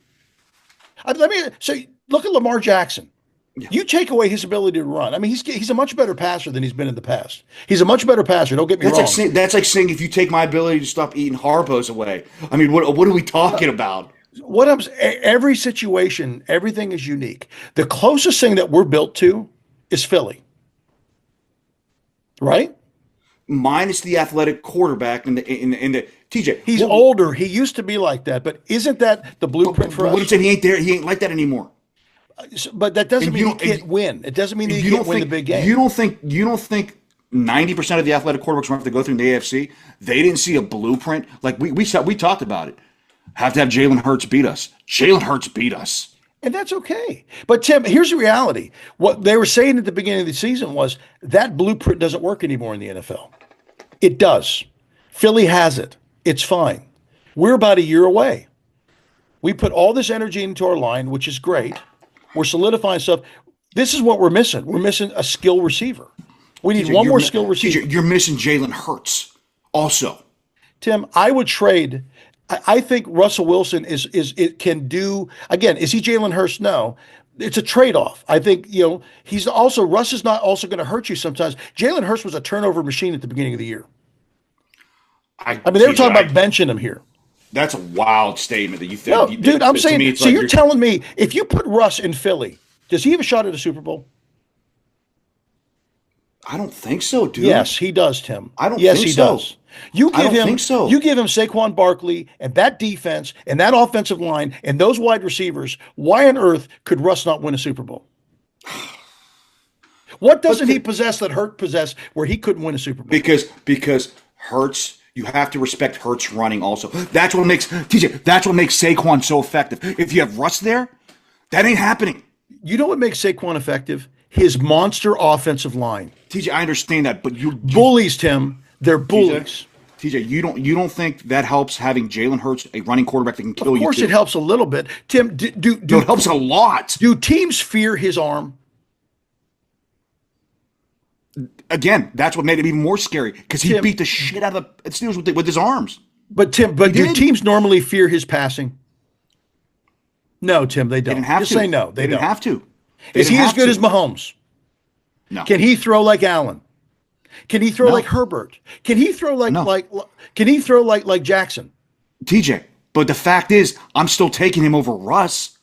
look at Lamar Jackson. Yeah. You take away his ability to run. I mean, he's a much better passer than he's been in the past. He's a much better passer. Don't get me wrong. That's like saying if you take my ability to stop eating Harbos away. I mean, what are we talking about? Every situation, everything is unique. The closest thing that we're built to is Philly, right? Minus the athletic quarterback in the TJ. He's older. He used to be like that, but isn't that the blueprint for us? What I'm saying, he ain't there. He ain't like that anymore. But that doesn't mean he can't win. It doesn't mean that he can't win the big game. You don't think 90% of the athletic quarterbacks have to go through in the AFC? They didn't see a blueprint. Like we talked about it. Have to have Jalen Hurts beat us. Jalen Hurts beat us. And that's okay. But Tim, here's the reality. What they were saying at the beginning of the season was that blueprint doesn't work anymore in the NFL. It does. Philly has it. It's fine. We're about a year away. We put all this energy into our line, which is great. We're solidifying stuff. This is what we're missing. We're missing a skill receiver. We need one more skill receiver. You're missing Jalen Hurts also. Tim, I would trade. I think Russell Wilson can do, again, is he Jalen Hurts? No. It's a trade-off. I think, Russ is not also going to hurt you sometimes. Jalen Hurts was a turnover machine at the beginning of the year. I mean, they were talking about benching him here. That's a wild statement that you think. No, dude, I'm saying, so you're telling me if you put Russ in Philly, does he have a shot at a Super Bowl? I don't think so, dude. Yes, he does, Tim. I don't think so. Yes, he does. You give him Saquon Barkley and that defense and that offensive line and those wide receivers. Why on earth could Russ not win a Super Bowl? What doesn't he possess that Hurt possessed where he couldn't win a Super Bowl? Because Hurts. You have to respect Hurts running also. That's what makes Saquon so effective. If you have Russ there, that ain't happening. You know what makes Saquon effective? His monster offensive line. TJ, I understand that, but you bullies, Tim. They're bullies. TJ, you don't think that helps having Jalen Hurts, a running quarterback that can kill you? Of course, it helps a little bit. Tim, it helps a lot. Do teams fear his arm? Again, that's what made it even more scary because he beat the shit out of the Steelers with his arms. But Tim, do teams normally fear his passing? No, Tim, they don't. They didn't have Just to. Say no. They didn't have to. Is he as good as Mahomes? No. Can he throw like Allen? Can he throw like Herbert? Can he throw like Jackson? TJ, but the fact is, I'm still taking him over Russ.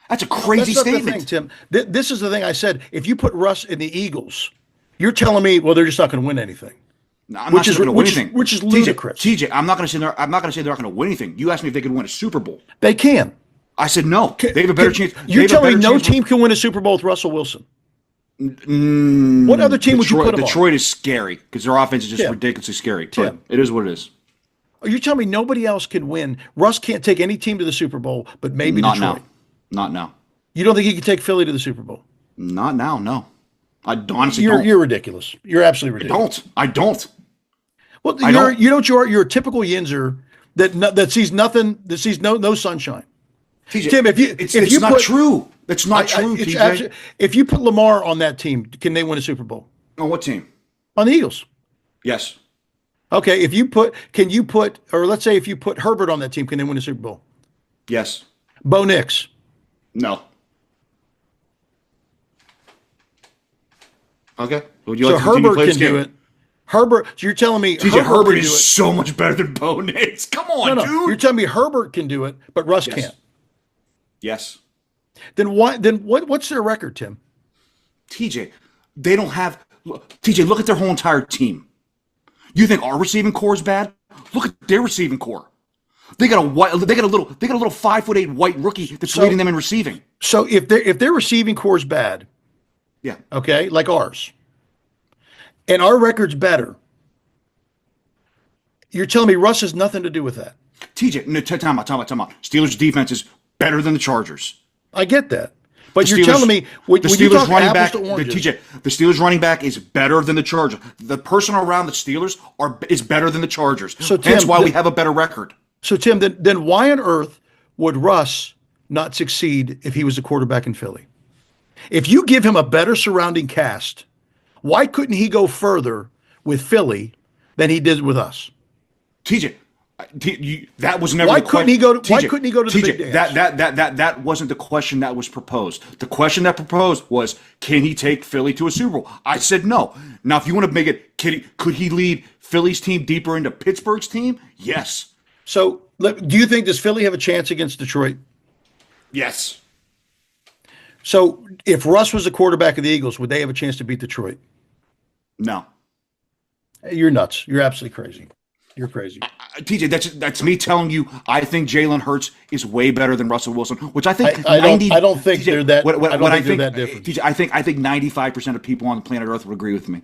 That's a crazy statement. That's not the thing, Tim. This is the thing I said. If you put Russ in the Eagles, you're telling me, well, they're just not going to win anything. No, I'm not going to win anything. Which is ludicrous. TJ, I'm not going to say they're not going to win anything. You asked me if they could win a Super Bowl. They can. I said no. They have a better chance. You're telling me no team can win a Super Bowl with Russell Wilson? What other team would you put them on? Detroit is scary because their offense is just Tim. ridiculously scary. Tim. But it is what it is. Are you telling me nobody else can win? Russ can't take any team to the Super Bowl, but maybe Not Detroit. now. Not now. You don't think he can take Philly to the Super Bowl? Not now. No. I honestly don't. You're ridiculous. You're absolutely ridiculous. I don't. Well, I don't. You're a typical Yinzer that sees nothing, that sees no sunshine. TJ, Tim, it's not true. That's not true, TJ. If you put Lamar on that team, can they win a Super Bowl? On what team? On the Eagles. Yes. Okay, if you put Herbert on that team, can they win a Super Bowl? Yes. Bo Nix. No. Okay. Would you So like to continue to Herbert play can this game? do it. Herbert. So you're telling me TJ, Herbert can is do it. so much better than Bo Nix. Come on, No, dude. you're telling me Herbert can do it, but Russ Yes. can't. Yes. Then why? Then what's their record, Tim? TJ, they don't have. TJ, look at their whole entire team. You think our receiving core is bad? Look at their receiving core. They got a little 5'8" white rookie that's leading them in receiving. So if their receiving core is bad, Yeah. okay, like ours, and our record's better, you're telling me Russ has nothing to do with that? TJ, no, time out. Steelers defense is better than the Chargers. I get that, but The you're Steelers- telling me when the you Steelers talk running apples back, to oranges, the Steelers running back is better than the Chargers. The person around the Steelers is better than the Chargers. So, Tim, hence why we have a better record. So Tim, then why on earth would Russ not succeed if he was a quarterback in Philly? If you give him a better surrounding cast, why couldn't he go further with Philly than he did with us? TJ, that was never. Why the couldn't he go to? TJ, Why couldn't he go to the TJ, big dance? that wasn't the question that was proposed. The question that proposed was, can he take Philly to a Super Bowl? I said no. Now, if you want to make it, could he lead Philly's team deeper into Pittsburgh's team? Yes. So, do you think does Philly have a chance against Detroit? Yes. So, if Russ was the quarterback of the Eagles, would they have a chance to beat Detroit? No. You're nuts. You're absolutely crazy. You're crazy. TJ, that's me telling you. I think Jalen Hurts is way better than Russell Wilson, which I think I don't think TJ, they're that. What I don't I think they're that different. TJ, I think 95% of people on the planet Earth would agree with me.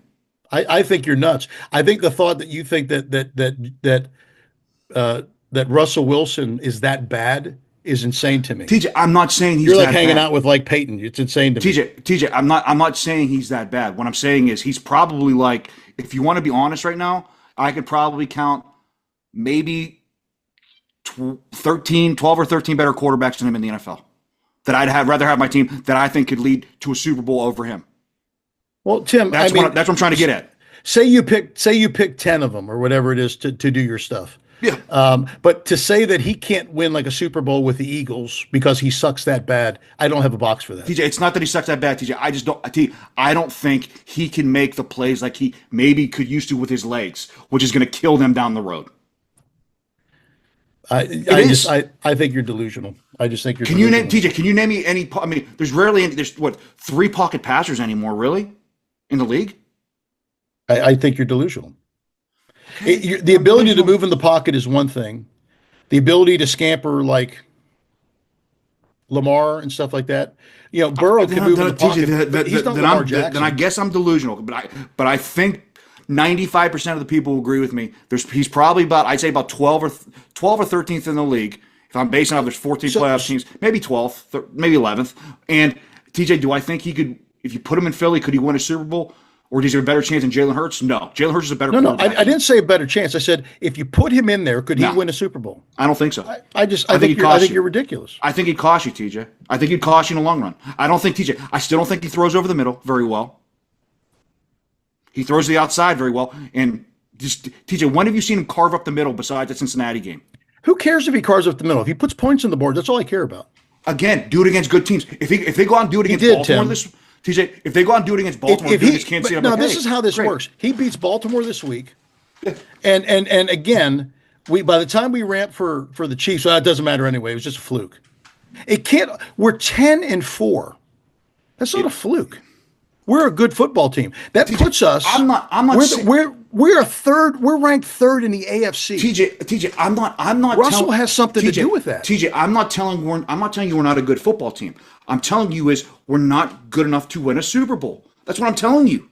I think you're nuts. I think the thought that you think that Russell Wilson is that bad is insane to me. TJ, I'm not saying he's You're like that hanging bad. out with like Peyton. It's insane to me. TJ, I'm not saying he's that bad. What I'm saying is he's probably like, if you want to be honest right now, I could probably count maybe 12 or 13 better quarterbacks than him in the NFL. That rather have my team that I think could lead to a Super Bowl over him. Well, Tim, That's what I'm trying to get at. Say you pick 10 of them or whatever it is to do your stuff. Yeah. But to say that he can't win like a Super Bowl with the Eagles because he sucks that bad, I don't have a box for that. TJ, it's not that he sucks that bad, TJ. I don't think he can make the plays like he maybe could used to with his legs, which is going to kill them down the road. I think you're delusional. I just think you're. Can you name TJ? Can you name me any? I mean, there's rarely any. There's what 3 pocket passers anymore, really, in the league. I think you're delusional. The ability to move in the pocket is one thing. The ability to scamper like Lamar and stuff like that. You know, Burrow can move in the pocket. But he's not Lamar Jackson. Then I guess I'm delusional. But I think 95% of the people who agree with me. He's probably I'd say about 12 or 13th in the league. If I'm basing off there's 14 playoff teams, maybe 12th, maybe 11th. And TJ, do I think he could? If you put him in Philly, could he win a Super Bowl? Or does he have a better chance than Jalen Hurts? No. Jalen Hurts is a better quarterback. I didn't say a better chance. I said if you put him in there, could he win a Super Bowl? I don't think so. I think you're ridiculous. I think he'd cost you, TJ. I think he'd cost you in the long run. I don't think TJ. I still don't think he throws over the middle very well. He throws the outside very well. And just TJ, when have you seen him carve up the middle besides the Cincinnati game? Who cares if he carves up the middle? If he puts points on the board, that's all I care about. Again, do it against good teams. If they go out and do it against Baltimore TJ, if they go out and do it against Baltimore, against Kansas City, this is how this works. He beats Baltimore this week, and again, by the time we ramp for the Chiefs, well, that doesn't matter anyway. It was just a fluke. It can't. We're 10-4. That's not a fluke. We're a good football team. That puts us. I'm not. We're a third. We're ranked third in the AFC. TJ, I'm not. Russell has something to do with that. TJ, I'm not telling you we're not a good football team. I'm telling you we're not good enough to win a Super Bowl. That's what I'm telling you.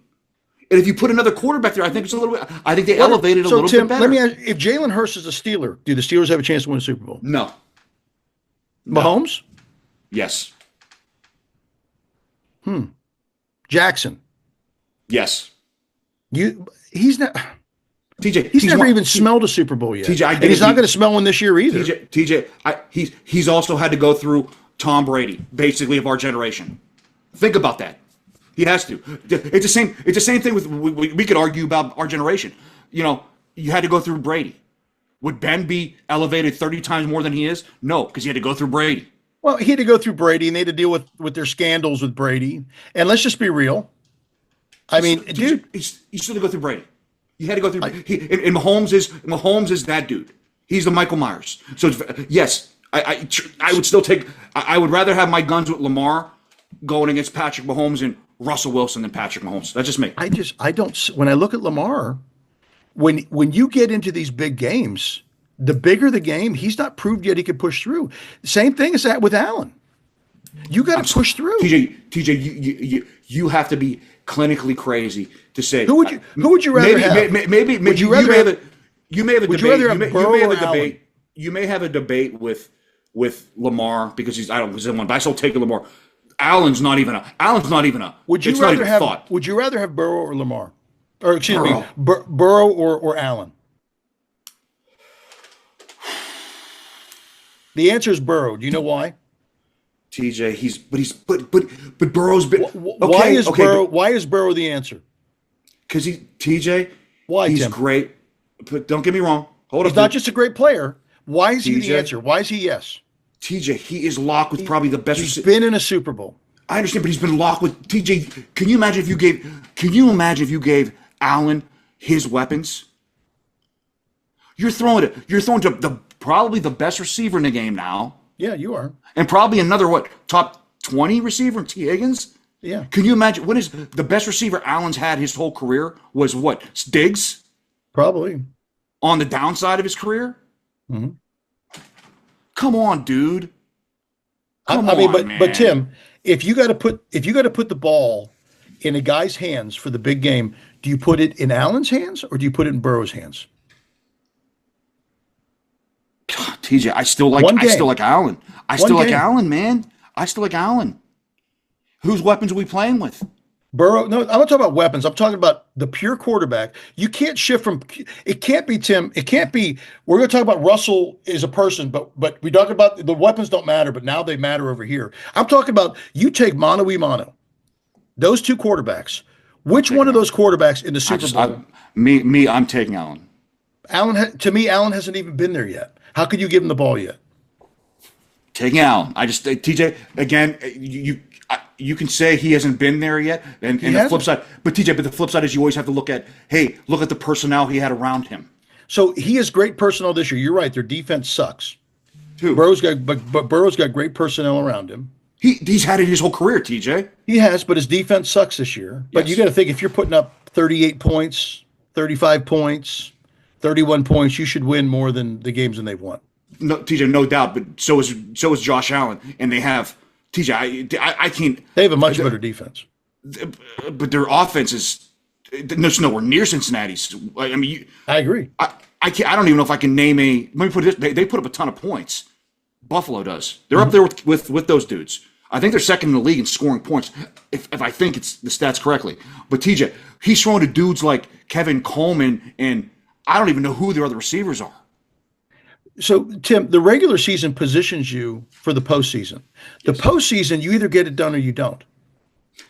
And if you put another quarterback there, I think it's a little bit. I think they elevated a little Tim, bit better. let me ask: if Jalen Hurts is a Steeler, do the Steelers have a chance to win a Super Bowl? No. Mahomes? Yes. Jackson? Yes. He's not. TJ, He's never even smelled a Super Bowl yet. TJ, and he's not going to smell one this year either. He's also had to go through Tom Brady, basically of our generation. Think about that. He has to. It's the same. It's the same thing with. We could argue about our generation. You know, you had to go through Brady. Would Ben be elevated 30 times more than he is? No, because he had to go through Brady. Well, he had to go through Brady, and they had to deal with their scandals with Brady. And let's just be real. I mean, dude, you still had to go through Brady. You had to go through. And Mahomes is that dude. He's the Michael Myers. So yes, I would still take. I would rather have my guns with Lamar going against Patrick Mahomes and Russell Wilson than Patrick Mahomes. That's just me. I don't. When I look at Lamar, when you get into these big games, the bigger the game, he's not proved yet he could push through. Same thing as that with Allen. You got to push through. TJ, you have to be clinically crazy to say. Who would you rather have? Maybe would you rather have? You may have a would debate. You rather have Burrow or Allen? You may have a debate with Lamar because he's one, but I still take Lamar. Allen's not even a. Would you rather have? Thought. Would you rather have Burrow or Lamar? Or excuse me, Burrow or Allen? The answer is Burrow. Do you know why? TJ, but Burrow's been. Why is Burrow the answer? Because TJ. Why he's Tim? Great, but don't get me wrong. He's not just a great player. Why is he the answer? Why is he yes? TJ, he is locked with probably the best. He's been in a Super Bowl. I understand, but he's been locked with TJ. Can you imagine if you gave Allen his weapons? You're throwing to probably the best receiver in the game now. Yeah, you are. And probably another top 20 receiver in T. Higgins? Yeah. Can you imagine what is the best receiver Allen's had his whole career was what? Diggs? Probably. On the downside of his career? Mm-hmm. Come on, dude. Come on, man. But Tim, if you got to put the ball in a guy's hands for the big game, do you put it in Allen's hands or do you put it in Burrow's hands? God, TJ, I still like Allen. I still like Allen, man. I still like Allen. Whose weapons are we playing with? Burrow. No, I'm not talking about weapons. I'm talking about the pure quarterback. You can't shift from. It can't be Tim. It can't be. We're going to talk about Russell as a person, but we talk about the weapons don't matter, but now they matter over here. I'm talking about you take mano a mano, those two quarterbacks. Which one of those quarterbacks in the Super Bowl? I'm taking Allen. Allen hasn't even been there yet. How could you give him the ball yet? Taking Allen. TJ again. You can say he hasn't been there yet, and the flip side. But TJ, the flip side is you always have to look at the personnel he had around him. So he has great personnel this year. You're right. Their defense sucks. Too. Burrow's got great personnel around him. He's had it his whole career, TJ. He has, but his defense sucks this year. But you got to think if you're putting up 38 points, 35 points, 31 points, you should win more than the games than they've won. No, TJ, no doubt. But so is Josh Allen, and they have TJ. I can't. They have a much better defense, but their offense is nowhere near Cincinnati's. I mean, I agree. I can't. I don't even know if I can name a. Let me put it this: they put up a ton of points. Buffalo does. They're up there with those dudes. I think they're second in the league in scoring points, if I think it's the stats correctly. But TJ, he's throwing to dudes like Kevin Coleman, and I don't even know who their other receivers are. So, Tim, the regular season positions you for the postseason. The postseason, you either get it done or you don't.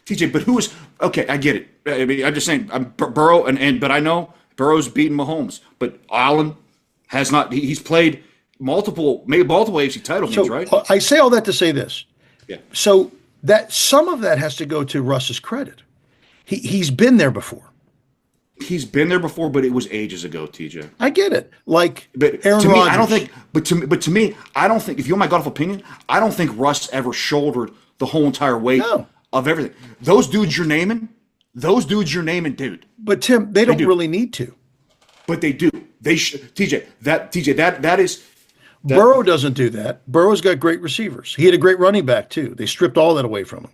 TJ, but who is okay? I get it. I mean, I'm just saying, Burrow, but I know Burrow's beaten Mahomes, but Allen has not. He's played multiple AFC title games, right? I say all that to say this. Yeah. So that some of that has to go to Russ's credit. He's been there before. He's been there before, but it was ages ago, TJ. I get it. Like but Aaron to me, Rodgers. I don't think. But to me, I don't think. If you want my golf opinion, I don't think Russ ever shouldered the whole entire weight of everything. Those dudes you're naming, dude. But Tim, they don't really need to. But they do. TJ. That is. Burrow doesn't do that. Burrow's got great receivers. He had a great running back too. They stripped all that away from him.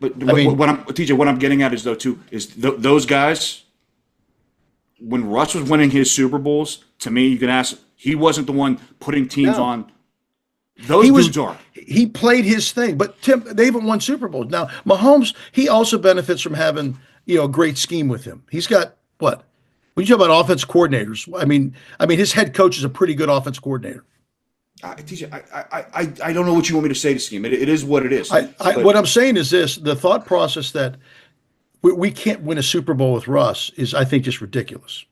But I mean, what I'm TJ, what I'm getting at is though too is those guys. When Russ was winning his Super Bowls, to me, you can ask. He wasn't the one putting teams no. on. Those dudes are. He played his thing, but Tim, they haven't won Super Bowls. Now, Mahomes, he also benefits from having a great scheme with him. He's got what? When you talk about offense coordinators, I mean, his head coach is a pretty good offense coordinator. TJ, I don't know what you want me to say to scheme. It is what it is. What I'm saying is this: the thought process that we can't win a Super Bowl with Russ is, I think, just ridiculous.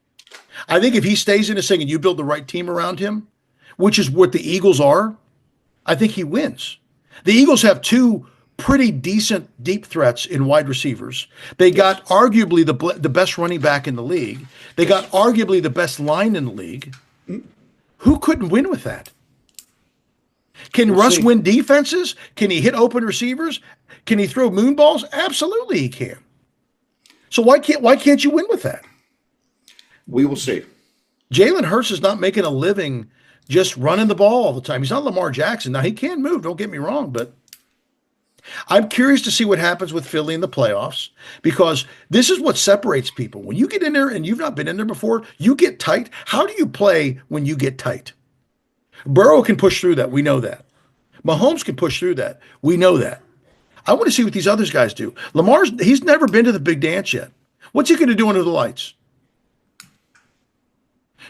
I think if he stays in his thing and you build the right team around him, which is what the Eagles are, I think he wins. The Eagles have two pretty decent deep threats in wide receivers. They got arguably the best running back in the league. They got arguably the best line in the league. Who couldn't win with that? Can Russ win defenses? Can he hit open receivers? Can he throw moon balls? Absolutely he can. So why can't you win with that? We will see. Jalen Hurts is not making a living just running the ball all the time. He's not Lamar Jackson. Now, he can move, don't get me wrong, but I'm curious to see what happens with Philly in the playoffs, because this is what separates people. When you get in there and you've not been in there before, you get tight. How do you play when you get tight? Burrow can push through that. We know that. Mahomes can push through that. We know that. I want to see what these other guys do. He's never been to the big dance yet. What's he going to do under the lights?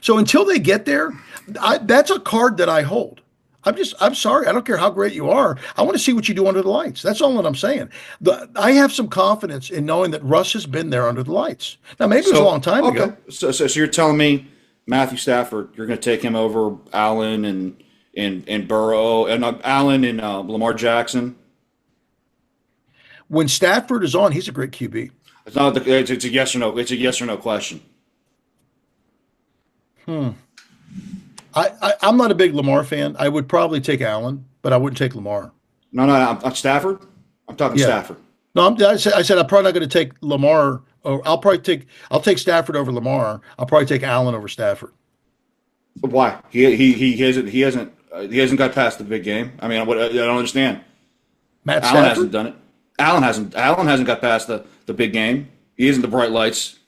So until they get there, that's a card that I hold. I'm sorry. I don't care how great you are. I want to see what you do under the lights. That's all that I'm saying. I have some confidence in knowing that Russ has been there under the lights. Now, maybe it was a long time ago. So you're telling me Matthew Stafford, you're going to take him over Allen and Burrow and Allen and Lamar Jackson? When Stafford is on, he's a great QB. It's a yes or no. It's a yes or no question. I'm not a big Lamar fan. I would probably take Allen, but I wouldn't take Lamar. No, I'm Stafford. I'm talking Stafford. No, I said I'm probably not going to take Lamar. Or I'll take Stafford over Lamar. I'll probably take Allen over Stafford. Why? He hasn't got past the big game. I mean, I don't understand. Allen hasn't done it. Allen hasn't got past the big game. He isn't the bright lights.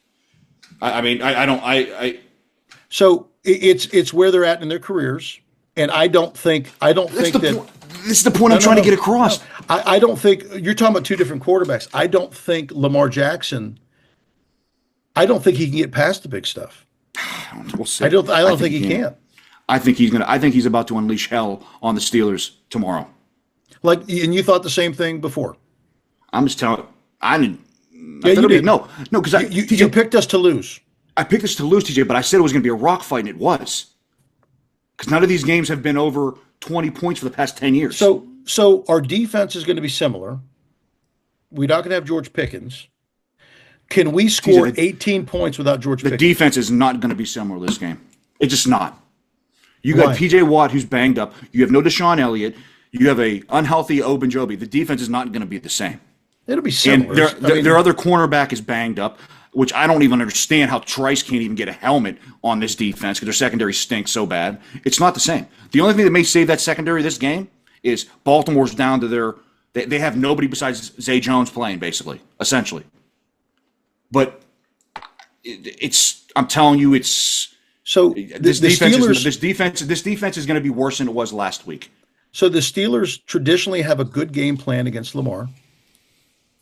So it's where they're at in their careers, and I don't think that. This is the point I'm trying to get across. No. I don't think you're talking about two different quarterbacks. I don't think Lamar Jackson. I don't think he can get past the big stuff. We'll see. I don't think he can. I think he's about to unleash hell on the Steelers tomorrow. And you thought the same thing before. I'm just telling. You did. No, because you picked us to lose. I picked us to lose, TJ, but I said it was going to be a rock fight, and it was. Because none of these games have been over 20 points for the past 10 years. So our defense is going to be similar. We're not going to have George Pickens. Can we score 18 points without George Pickens? The defense is not going to be similar this game. It's just not. You got P.J. Watt, who's banged up. You have no Deshaun Elliott. You have a unhealthy Ogunjobi. The defense is not going to be the same. It'll be similar. And their other cornerback is banged up, which I don't even understand how Trice can't even get a helmet on this defense because their secondary stinks so bad. It's not the same. The only thing that may save that secondary this game is Baltimore's down to they have nobody besides Zay Jones playing, basically, essentially. But I'm telling you, it's so this defense is going to be worse than it was last week. So the Steelers traditionally have a good game plan against Lamar.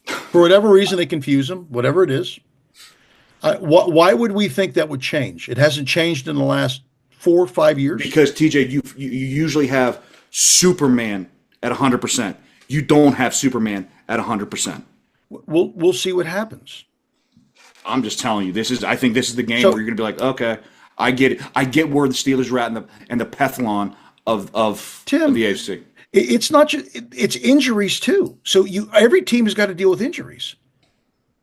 For whatever reason, they confuse him, whatever it is. Why would we think that would change? It hasn't changed in the last 4 or 5 years. Because TJ, you usually have Superman at 100%. You don't have Superman at 100%. We'll see what happens. I'm just telling you, I think this is the game where you're going to be like, okay, I get it. I get where the Steelers are at and the Pethlon of Tim, the AFC. It's not just it's injuries too. So every team has got to deal with injuries.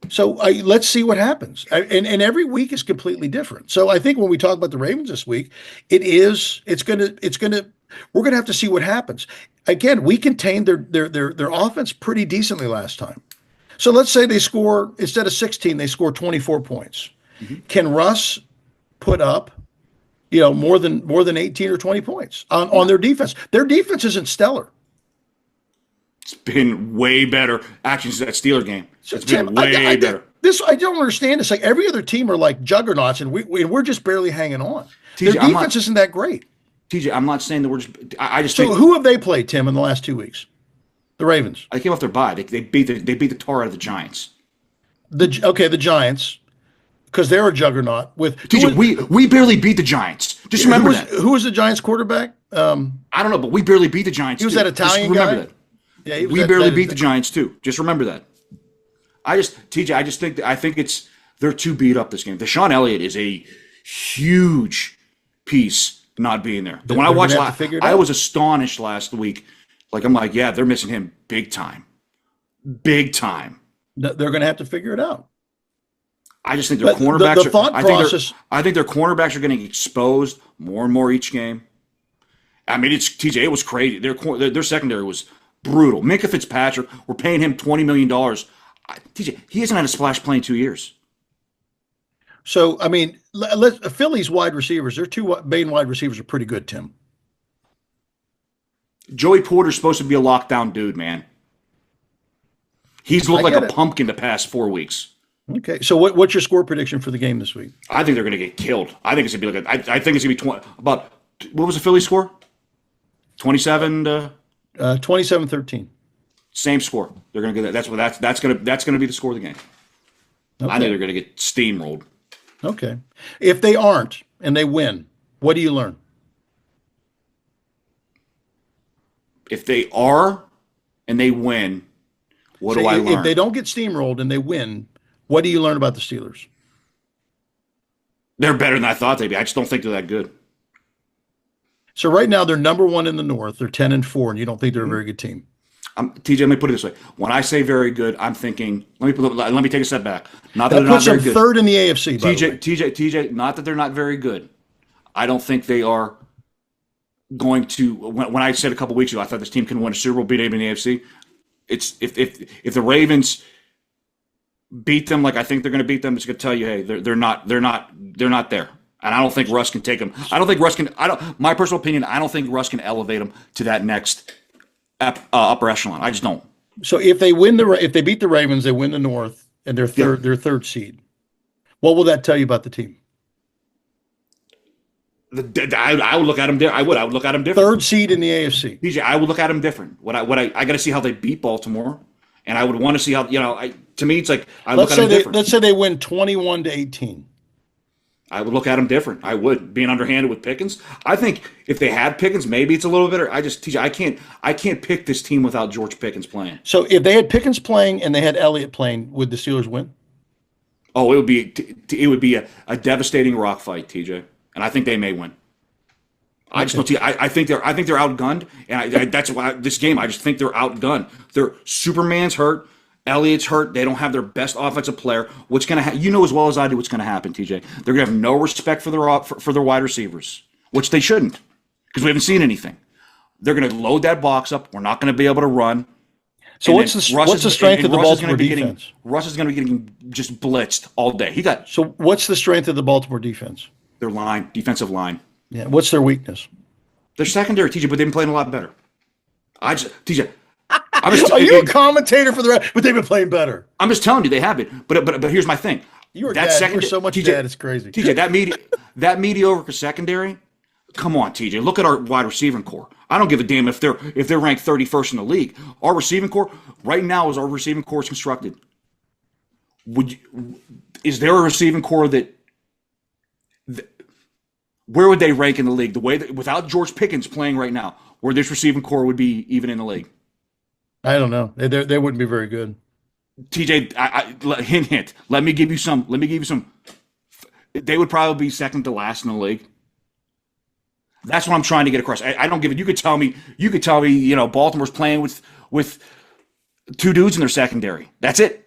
So let's see what happens. And every week is completely different. So I think when we talk about the Ravens this week, we're going to have to see what happens. Again, we contained their offense pretty decently last time. So let's say they score, instead of 16, they score 24 points. Mm-hmm. Can Russ put up, more than 18 or 20 points on their defense? Their defense isn't stellar. It's been way better. Actually, since that Steeler game, So, it's been Tim, way better. I don't understand this. Like every other team are like juggernauts, and we're just barely hanging on. TJ, Their defense isn't that great. TJ, I'm not saying that we're just. I just So think who have they played, Tim, in the last 2 weeks? The Ravens. they came off their bye. They beat the tar out of the Giants. The Giants, because they're a juggernaut. With TJ, we barely beat the Giants. Just remember that. Who was the Giants quarterback? I don't know, but we barely beat the Giants. He was too. that Italian Just remember guy? that. Yeah, We barely beat the Giants too. Just remember that. TJ, I just think it's they're too beat up this game. Deshaun Elliott is a huge piece not being there. When I watched, I was astonished last week. Like I'm like, yeah, they're missing him big time, big time. They're going to have to figure it out. I just think their cornerbacks. The thought process. I think their cornerbacks are getting exposed more and more each game. I mean, it's TJ. It was crazy. Their secondary was brutal. Minkah Fitzpatrick. We're paying him $20 million. TJ, he hasn't had a splash play in 2 years. So I mean, Philly's wide receivers. Their two main wide receivers are pretty good, Tim. Joey Porter's supposed to be a lockdown dude, man. He's looked like a pumpkin the past 4 weeks. Okay, so what's your score prediction for the game this week? I think they're going to get killed. I think it's going to be like I think it's going to be 20. About what was the Philly score? 27 to 27-13. Same score. They're going to get that. That's going to be the score of the game. Okay. I think they're going to get steamrolled. Okay, if they aren't and they win, what do you learn? If they are and they win, what do I learn? If they don't get steamrolled and they win, what do you learn about the Steelers? They're better than I thought they'd be. I just don't think they're that good. So right now they're number one in the North. They're 10-4, and you don't think they're a very good team. TJ, let me put it this way: when I say very good, I'm thinking. Let me take a step back. Not that they're not very good. Third in the AFC. TJ. Not that they're not very good. I don't think they are going to. When I said a couple weeks ago, I thought this team can win a Super Bowl, beat anybody in the AFC. It's if the Ravens beat them like I think they're going to beat them, it's going to tell you, hey, they're not there, and I don't think Russ can take them. I don't think Russ can. My personal opinion, I don't think Russ can elevate them to that next upper echelon. I just don't. So if they beat the Ravens, they win the North, and they're third seed. What will that tell you about the team? I would look at them. I would look at them different. Third seed in the AFC. DJ, I would look at them different. I got to see how they beat Baltimore, and I would want to see how to me it's like look at them different. Let's say they win 21-18. I would look at them different. I would, being underhanded with Pickens. I think if they had Pickens, maybe it's a little better. TJ, I can't pick this team without George Pickens playing. So if they had Pickens playing and they had Elliott playing, would the Steelers win? Oh, it would be a devastating rock fight, TJ, and I think they may win. I just don't. I think they're outgunned, and that's why this game. I just think they're outgunned. Their Superman's hurt. Elliott's hurt. They don't have their best offensive player. What's going to you know as well as I do what's going to happen, TJ. They're going to have no respect for their wide receivers, which they shouldn't, because we haven't seen anything. They're going to load that box up. We're not going to be able to run. So what's the strength of the Baltimore defense? Russ is going to be getting just blitzed all day. So what's the strength of the Baltimore defense? Their defensive line. Yeah. What's their weakness? Their secondary, TJ, but they've been playing a lot better. TJ. Are you a commentator for the rest? But they've been playing better. I'm just telling you they have been. But here's my thing. You're so much TJ, dad, it's crazy. TJ, that mediocre secondary. Come on, TJ. Look at our wide receiving core. I don't give a damn if they're ranked 31st in the league. Our receiving core right now is constructed. Is there a receiving core that where would they rank in the league? The way that without George Pickens playing right now, where this receiving core would be even in the league? I don't know. They wouldn't be very good. TJ, hint. Let me give you some. They would probably be second to last in the league. That's what I'm trying to get across. I don't give it. You could tell me. Baltimore's playing with two dudes in their secondary. That's it.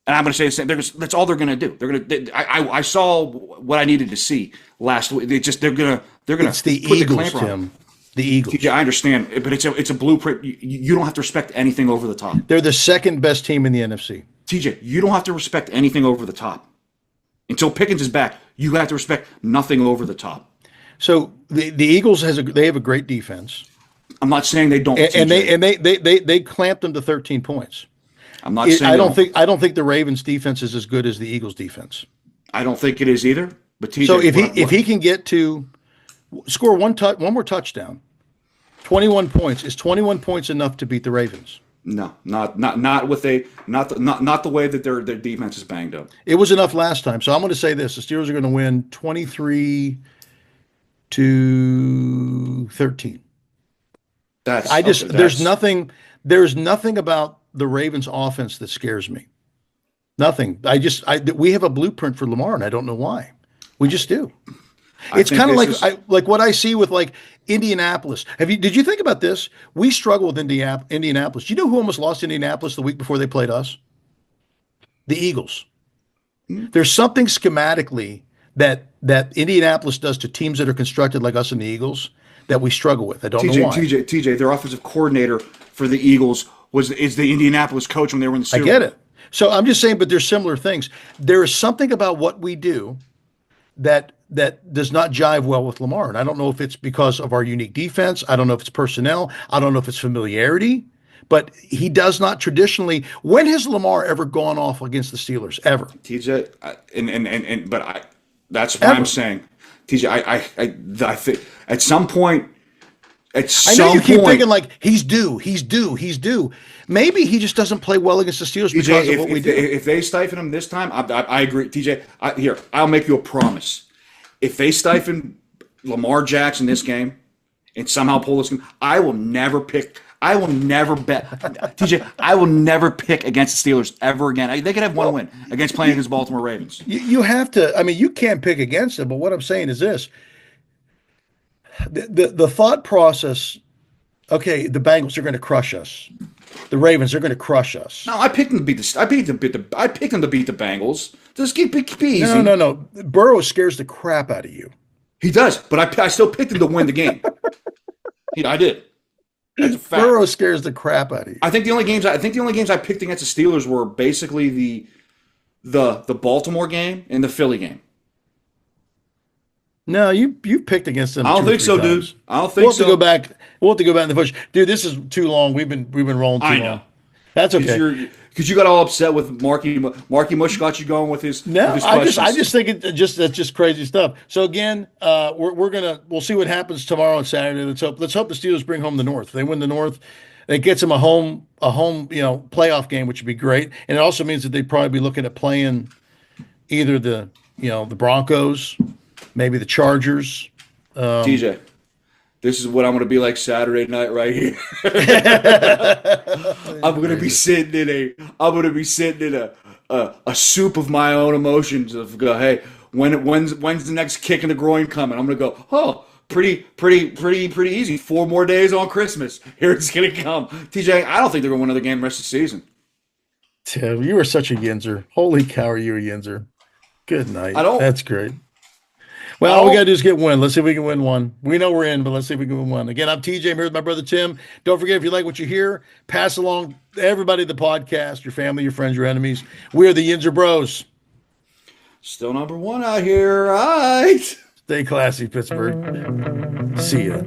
And I'm going to say the same. That's all they're going to do. I saw what I needed to see last week. They're going to. It's the Eagles, Tim. The Eagles. TJ, I understand, but it's a blueprint. You don't have to respect anything over the top. They're the second best team in the NFC. TJ, you don't have to respect anything over the top. Until Pickens is back, you have to respect nothing over the top. So the Eagles have a great defense. I'm not saying they don't. And TJ. they clamped them to 13 points. I'm not saying I don't think the Ravens defense is as good as the Eagles defense. I don't think it is either. But TJ, So if he can get to score one more touchdown, 21 points, is 21 points enough to beat the Ravens? No, not with not the way that their defense is banged up. It was enough last time. So I'm going to say this: the Steelers are going to win 23-13. There's nothing about the Ravens offense that scares me. Nothing. We have a blueprint for Lamar, and I don't know why. We just do. It's kind of like what I see with like Indianapolis. Did you think about this? We struggle with Indianapolis. Do you know who almost lost Indianapolis the week before they played us? The Eagles. There's something schematically that Indianapolis does to teams that are constructed like us and the Eagles that we struggle with. I don't know why. TJ, their offensive coordinator for the Eagles is the Indianapolis coach when they were in the Super Bowl. I get it. So I'm just saying, but there's similar things. There is something about what we do that does not jive well with Lamar. And I don't know if it's because of our unique defense. I don't know if it's personnel. I don't know if it's familiarity. But he does not traditionally. When has Lamar ever gone off against the Steelers? Ever? TJ, that's what I'm saying. TJ, I think at some point. I know you keep thinking like he's due. Maybe he just doesn't play well against the Steelers because of what we do. If they stifle him this time, I agree. TJ, I'll make you a promise. If they stifle Lamar Jackson this game and somehow pull this game, I will never bet. TJ, I will never pick against the Steelers ever again. They could have one win against playing against Baltimore Ravens. You have to. I mean, you can't pick against them. But what I'm saying is this. The thought process, okay, the Bengals are going to crush us. The Ravens are going to crush us. No, I picked them to beat the Bengals. Just keep easy. No. Burrow scares the crap out of you. He does, but I still picked him to win the game. I did. That's a fact. Burrow scares the crap out of you. I think the only games I picked against the Steelers were basically the Baltimore game and the Philly game. No, you picked against them. I don't think so, times. dude. I don't think so. We'll have to go back in the push, dude. This is too long. We've been rolling too long. That's okay. Because you got all upset with Marky Mush got you going with his. No, with his I just think that's just crazy stuff. So again, we'll see what happens tomorrow and Saturday. Let's hope the Steelers bring home the North. If they win the North, it gets them a home playoff game, which would be great. And it also means that they'd probably be looking at playing either the Broncos. Maybe the Chargers. TJ, this is what I'm going to be like Saturday night right here. I'm going to be sitting in a soup of my own emotions. Of go, hey, when's the next kick in the groin coming? I'm going to go, oh, pretty easy. 4 more days on Christmas. Here it's going to come. TJ, I don't think they're going to win another game the rest of the season. Tim, you are such a Yinzer. Holy cow, are you a Yinzer? Good night. That's great. Well, all we got to do is get one. Let's see if we can win one. We know we're in, but let's see if we can win one. Again, I'm TJ. I'm here with my brother Tim. Don't forget, if you like what you hear, pass along to everybody the podcast, your family, your friends, your enemies. We are the Yinzer Bros. Still number 1 out here. All right. Stay classy, Pittsburgh. See ya.